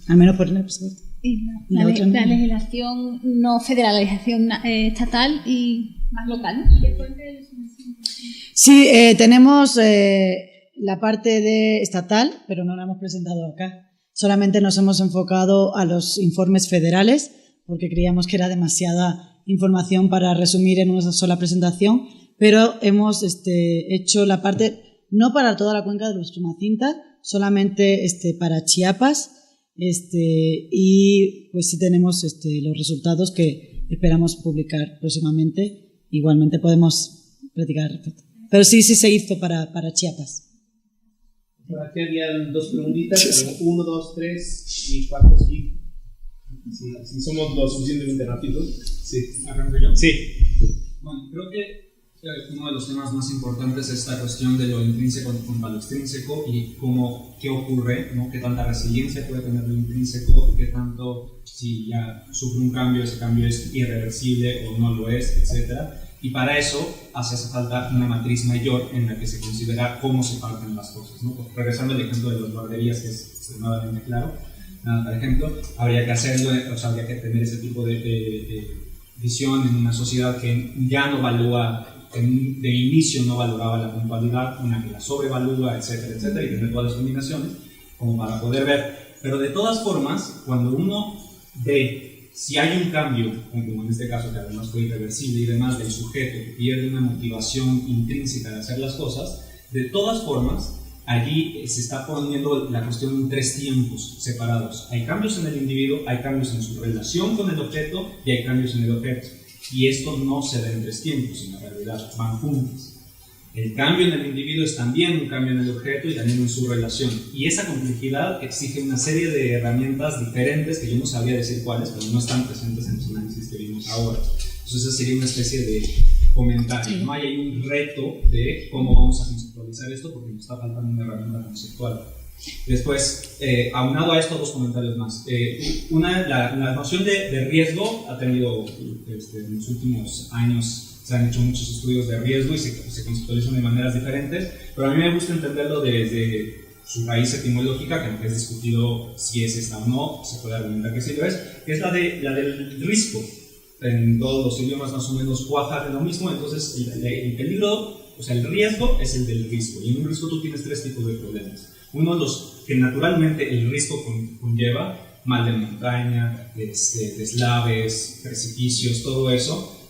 Al menos por el presupuesto. La legislación, no federalización estatal y más local, ¿no? Sí, tenemos la parte de estatal, pero no la hemos presentado acá. Solamente nos hemos enfocado a los informes federales, porque creíamos que era demasiada información para resumir en una sola presentación, pero hemos hecho la parte... No para toda la cuenca del Usumacinta, solamente para Chiapas, y pues sí tenemos los resultados que esperamos publicar próximamente. Igualmente podemos platicar al respecto. Pero sí se hizo para Chiapas. Por aquí habían dos preguntitas, pero 1, 2, 3 y 4, sí. Si somos lo suficientemente rápidos. Sí. ¿Arranco yo? Sí. Bueno, creo que uno de los temas más importantes es esta cuestión de lo intrínseco contra lo extrínseco y qué ocurre, ¿no? Qué tanta resiliencia puede tener lo intrínseco, qué tanto, si ya sufre un cambio, ese cambio es irreversible o no lo es, etc. Y para eso hace falta una matriz mayor en la que se considera cómo se parten las cosas, ¿no? Pues regresando al ejemplo de las guarderías, que es extremadamente claro, por ejemplo, habría que hacerlo, o sea, habría que tener ese tipo de visión en una sociedad que ya no evalúa, de inicio no valoraba la puntualidad, una que la sobrevalúa, etcétera, etcétera, y tener todas las combinaciones, como para poder ver. Pero de todas formas, cuando uno ve si hay un cambio, como en este caso que además fue irreversible y demás, del sujeto que pierde una motivación intrínseca de hacer las cosas, de todas formas, allí se está poniendo la cuestión en 3 tiempos separados. Hay cambios en el individuo, hay cambios en su relación con el objeto y hay cambios en el objeto. Y esto no se da en 3 tiempos, en la realidad van juntos. El cambio en el individuo es también un cambio en el objeto y también en su relación. Y esa complejidad exige una serie de herramientas diferentes que yo no sabría decir cuáles, pero no están presentes en los análisis que vimos ahora. Entonces, esa sería una especie de comentario. No hay ahí un reto de cómo vamos a conceptualizar esto porque nos está faltando una herramienta conceptual. Después, aunado a esto, 2 comentarios más. La noción de riesgo ha tenido en los últimos años. Se han hecho muchos estudios de riesgo y se conceptualizan de maneras diferentes, pero a mí me gusta entenderlo desde su raíz etimológica, que aunque es discutido si es esta o no, se puede argumentar que sí lo es, que es la del riesgo. En todos los idiomas más o menos cuaja de lo mismo, entonces el peligro, o sea, el riesgo es el del riesgo, y en un riesgo tú tienes 3 tipos de problemas. Uno, los que naturalmente el riesgo conlleva, mal de montaña, deslaves, precipicios, todo eso.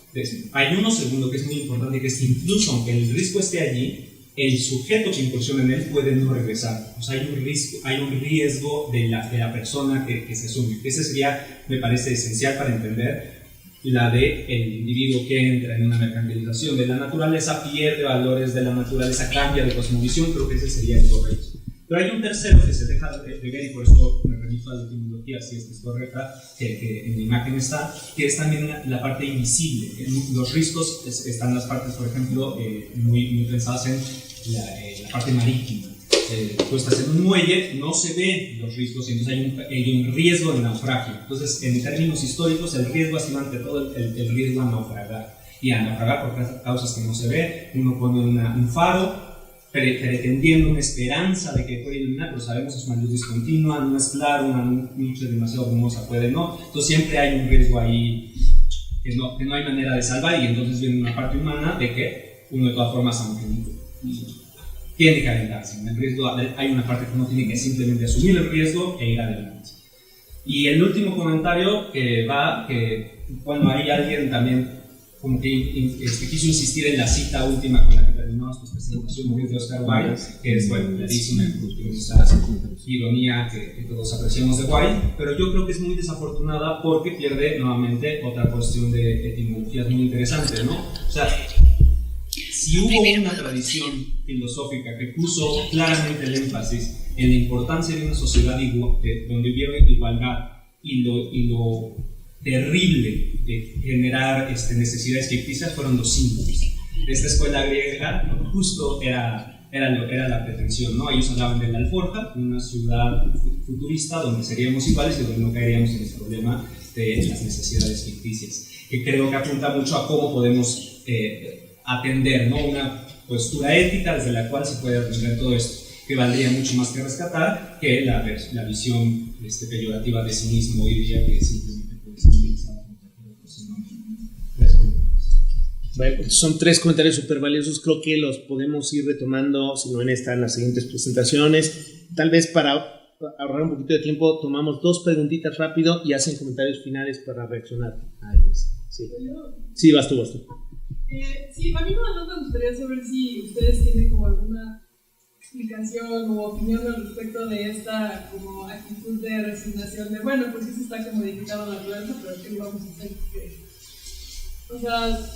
Hay uno segundo que es muy importante, que es que incluso aunque el riesgo esté allí, el sujeto que incursiona en él puede no regresar. O sea, hay un riesgo de la persona que se asume. Ese sería, me parece, esencial para entender la de el individuo que entra en una mercantilización de la naturaleza, pierde valores de la naturaleza, cambia de cosmovisión. Creo que ese sería el correcto. Pero hay un tercero que se deja de ver, y por eso me remito a la etimología, si es correcta, que en la imagen está, que es también la parte invisible. En los riscos están las partes, por ejemplo, muy pensadas en la parte marítima. Tú estás en un muelle, no se ven los riscos, y entonces hay un riesgo de naufragio. Entonces, en términos históricos, el riesgo ha sido ante todo el riesgo a naufragar. Y a naufragar por causas que no se ve, uno pone un faro, pretendiendo una esperanza de que puede iluminar, pero sabemos que es una luz discontinua, no es claro, una noche demasiado brumosa puede no, entonces siempre hay un riesgo ahí que no hay manera de salvar, y entonces viene una parte humana de que uno de todas formas, aunque tiene que alentarse, en el riesgo hay una parte que uno tiene que simplemente asumir el riesgo e ir adelante. Y el último comentario que bueno, hay alguien también como que quiso insistir en la cita última con la que terminó su presentación de Oscar Wilde, que es, bueno, clarísima, esa ironía que todos apreciamos de Wilde, pero yo creo que es muy desafortunada porque pierde nuevamente otra cuestión de etimologías muy interesante, ¿no? O sea, si hubo una tradición filosófica que puso claramente el énfasis en la importancia de una sociedad donde hubiera igualdad y lo terrible de generar necesidades ficticias, fueron los símbolos. Esta escuela griega justo era la pretensión, ¿no? Ellos hablaban de la alforja, una ciudad futurista donde seríamos iguales y donde no caeríamos en el problema de las necesidades ficticias, que creo que apunta mucho a cómo podemos atender, ¿no? Una postura ética desde la cual se puede atender todo esto, que valdría mucho más que rescatar que la visión peyorativa de sí mismo hoy día, que simplemente puede ser utilizada como Bueno, son 3 comentarios súper valiosos, creo que los podemos ir retomando, si no en esta, en las siguientes presentaciones. Tal vez para ahorrar un poquito de tiempo, tomamos 2 preguntitas rápido y hacen comentarios finales para reaccionar a ellas. Sí, vas tú. Sí, a mí me gustaría saber si ustedes tienen como alguna explicación o opinión al respecto de esta como actitud de resignación de, bueno, pues eso está como dedicado a la naturaleza, pero ¿qué vamos a hacer? O sea,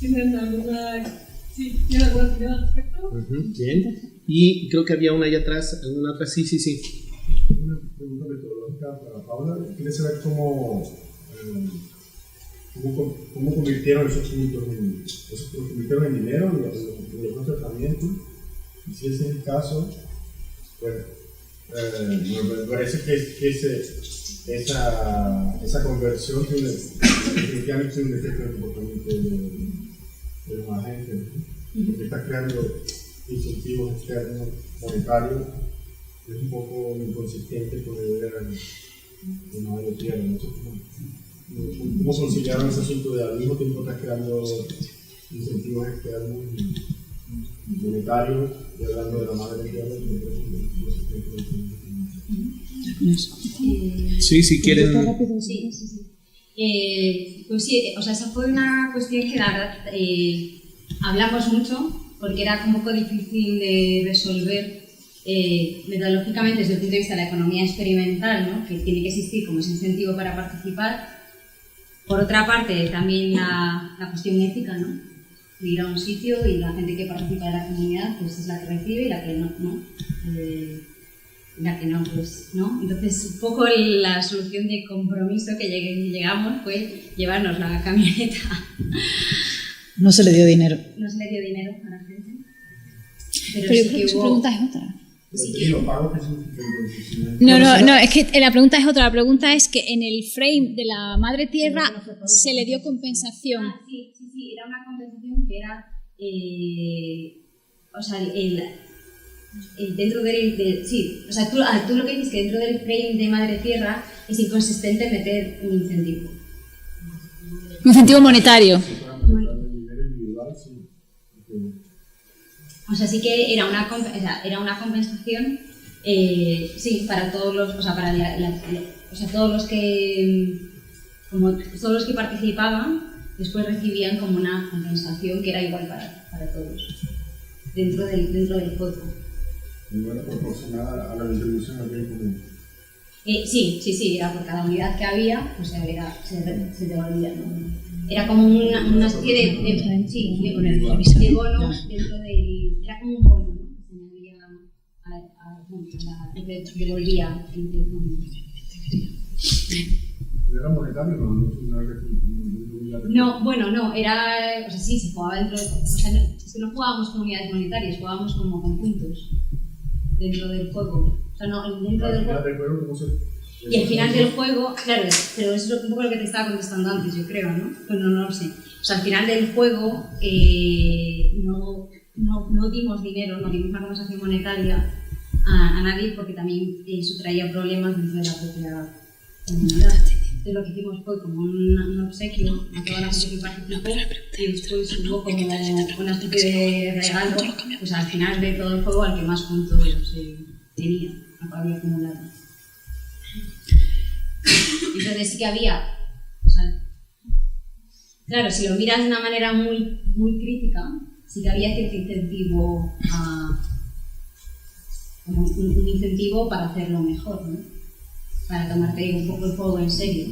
¿tienen alguna opinión al respecto? Bien. Y creo que había una allá atrás, alguna otra, sí. Una pregunta metodológica para Paula. Quiere saber cómo convirtieron esos puntos en dinero, los tratamientos. Y si ese es el caso, pues me parece que esa conversión definitivamente tiene un efecto en el comportamiento de los agentes, porque está creando incentivos externos monetarios. Es un poco inconsistente con el ver que no hay tierra. ¿Cómo conciliaron ese asunto de al mismo tiempo estar creando incentivos externos monetarios y hablando de la madre tierra, Sí, si quieren. Pues sí, o sea, esa fue una cuestión que la verdad hablamos mucho porque era un poco difícil de resolver metodológicamente desde el punto de vista de la economía experimental, ¿no? Que tiene que existir como ese incentivo para participar. Por otra parte, también la cuestión ética, ¿no? Ir a un sitio y la gente que participa de la comunidad pues es la que recibe y la que no, ¿no? La que no, pues no. Entonces, un poco la solución de compromiso que llegamos fue llevarnos la camioneta. No se le dio dinero. No se le dio dinero a la gente. Pero yo creo que su pregunta es otra. No, es que la pregunta es otra. La pregunta es que en el frame de la madre tierra se le dio compensación. Sí, era una compensación que era, o sea, dentro del, sí, o sea, tú lo que dices es que dentro del frame de madre tierra es inconsistente meter un incentivo. Un incentivo monetario. O sea, sí que era una compensación, sí, para todos los, o sea, para o sea, todos los que participaban, después recibían como una compensación que era igual para todos, dentro del juego. ¿No era proporcional a la distribución del bien común? Sí, era por cada unidad que había, pues se devolvía, ¿no? Era como una especie de bono dentro del... Era como un bono, ¿no? Que se devolvía el fondo. ¿Era monetario o no? No, era... O sea, sí, se jugaba dentro de... O sea, es que no jugábamos con unidades monetarias, jugábamos como con puntos dentro del juego. O sea, no, dentro del juego... ¿Cómo se...? Y al final del juego, claro, pero eso es un poco lo que te estaba contestando antes, yo creo, ¿no? Pues no lo sé. O sea, al final del juego no dimos dinero, no dimos una compensación monetaria a nadie porque también eso traía problemas dentro de la propia comunidad. Entonces lo que hicimos fue como un obsequio a toda la gente que participó y después hubo como una especie de regalo, pues al final de todo el juego al que más puntos tenía, había acumulado. Entonces sí que había, o sea, claro, si lo miras de una manera muy, muy crítica, sí que había cierto incentivo como un incentivo para hacerlo mejor, ¿no? Para tomarte un poco el juego en serio.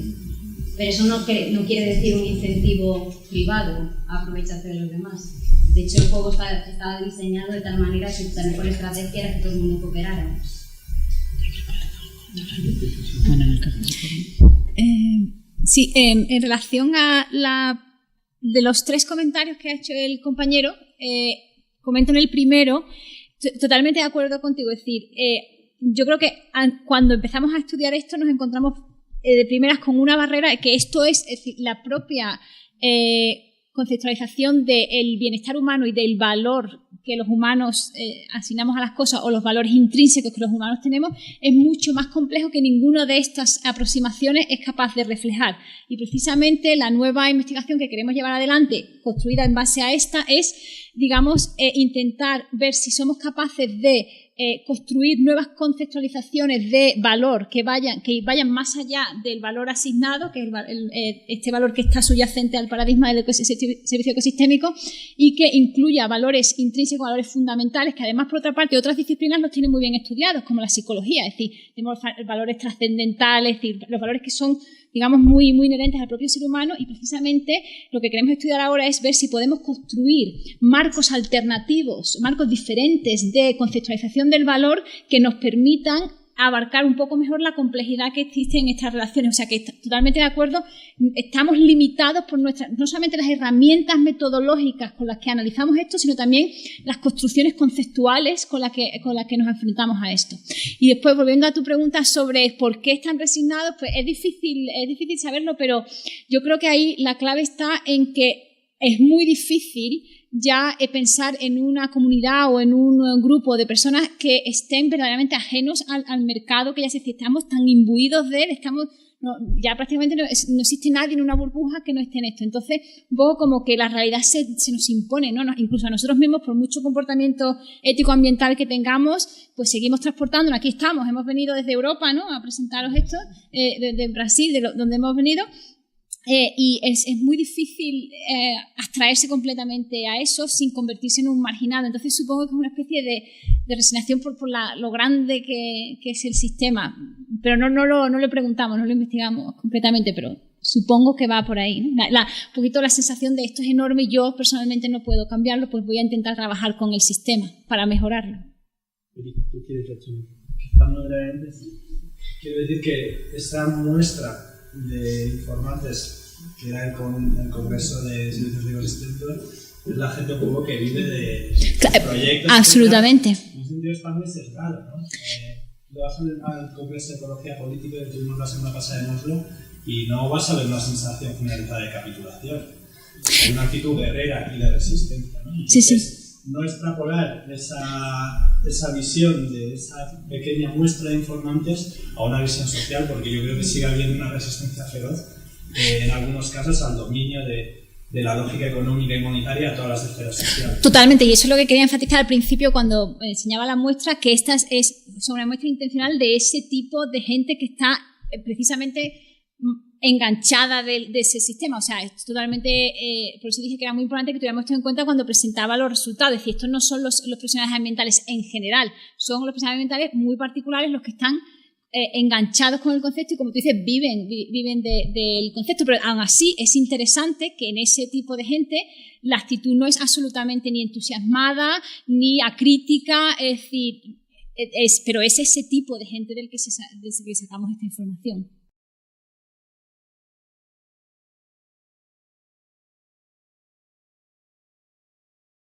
Pero eso no quiere decir un incentivo privado a aprovecharte de los demás. De hecho, el juego estaba diseñado de tal manera que la mejor estrategia era que todo el mundo cooperara. Sí, en relación a de los 3 comentarios que ha hecho el compañero, comento en el primero, totalmente de acuerdo contigo, es decir, yo creo que cuando empezamos a estudiar esto nos encontramos de primeras con una barrera, que esto es decir, la propia conceptualización del bienestar humano y del valor que los humanos asignamos a las cosas o los valores intrínsecos que los humanos tenemos es mucho más complejo que ninguna de estas aproximaciones es capaz de reflejar. Y precisamente la nueva investigación que queremos llevar adelante, construida en base a esta, es, digamos, intentar ver si somos capaces de construir nuevas conceptualizaciones de valor que vayan más allá del valor asignado, que es este valor que está subyacente al paradigma del servicio ecosistémico, y que incluya valores intrínsecos, valores fundamentales, que además, por otra parte, otras disciplinas los tienen muy bien estudiados, como la psicología, es decir, tenemos valores trascendentales, es decir, los valores que son, digamos, muy, muy inherentes al propio ser humano, y precisamente lo que queremos estudiar ahora es ver si podemos construir marcos alternativos, marcos diferentes de conceptualización del valor que nos permitan abarcar un poco mejor la complejidad que existe en estas relaciones. O sea que totalmente de acuerdo, estamos limitados por no solamente las herramientas metodológicas con las que analizamos esto, sino también las construcciones conceptuales con las que nos enfrentamos a esto. Y después, volviendo a tu pregunta sobre por qué están resignados, pues es difícil saberlo, pero yo creo que ahí la clave está en que es muy difícil ya pensar en una comunidad o en un grupo de personas que estén verdaderamente ajenos al mercado, que ya estamos tan imbuidos de él, ya prácticamente no existe nadie en una burbuja que no esté en esto. Entonces, un poco como que la realidad se nos impone, ¿no? Incluso a nosotros mismos, por mucho comportamiento ético-ambiental que tengamos, pues seguimos transportándonos. Aquí estamos, hemos venido desde Europa, ¿no?, a presentaros esto, desde Brasil, donde hemos venido. Y es muy difícil abstraerse completamente a eso sin convertirse en un marginado. Entonces supongo que es una especie de resignación por lo grande que es el sistema, pero no lo preguntamos, no lo investigamos completamente, pero supongo que va por ahí, ¿no? Un poquito la sensación de esto es enorme y yo personalmente no puedo cambiarlo, pues voy a intentar trabajar con el sistema para mejorarlo. ¿Tú quieres decir? Quizá muy brevemente. Quiero decir que esta muestra de informantes que era el Congreso de Servicios de Ecosistema es la gente un poco que vive de proyectos. Absolutamente. En un sentido está muy sesgado, ¿no? Vas al Congreso de Ecología Política que tuvimos la semana pasada en Oslo y no vas a ver una sensación generalizada de capitulación. Hay una actitud guerrera y de resistencia, ¿no? Entonces, no extrapolar esa visión de esa pequeña muestra de informantes a una visión social, porque yo creo que sigue habiendo una resistencia feroz en algunos casos al dominio de la lógica económica y monetaria a todas las esferas sociales. Totalmente, y eso es lo que quería enfatizar al principio cuando enseñaba la muestra, que esta es una muestra intencional de ese tipo de gente que está precisamente enganchada de ese sistema. O sea, es totalmente, por eso dije que era muy importante que tuviéramos esto en cuenta cuando presentaba los resultados. Es decir, estos no son los profesionales ambientales en general, son los profesionales ambientales muy particulares los que están enganchados con el concepto y, como tú dices, viven del concepto, pero aún así es interesante que en ese tipo de gente la actitud no es absolutamente ni entusiasmada ni acrítica, es decir, pero es ese tipo de gente del que sacamos esta información.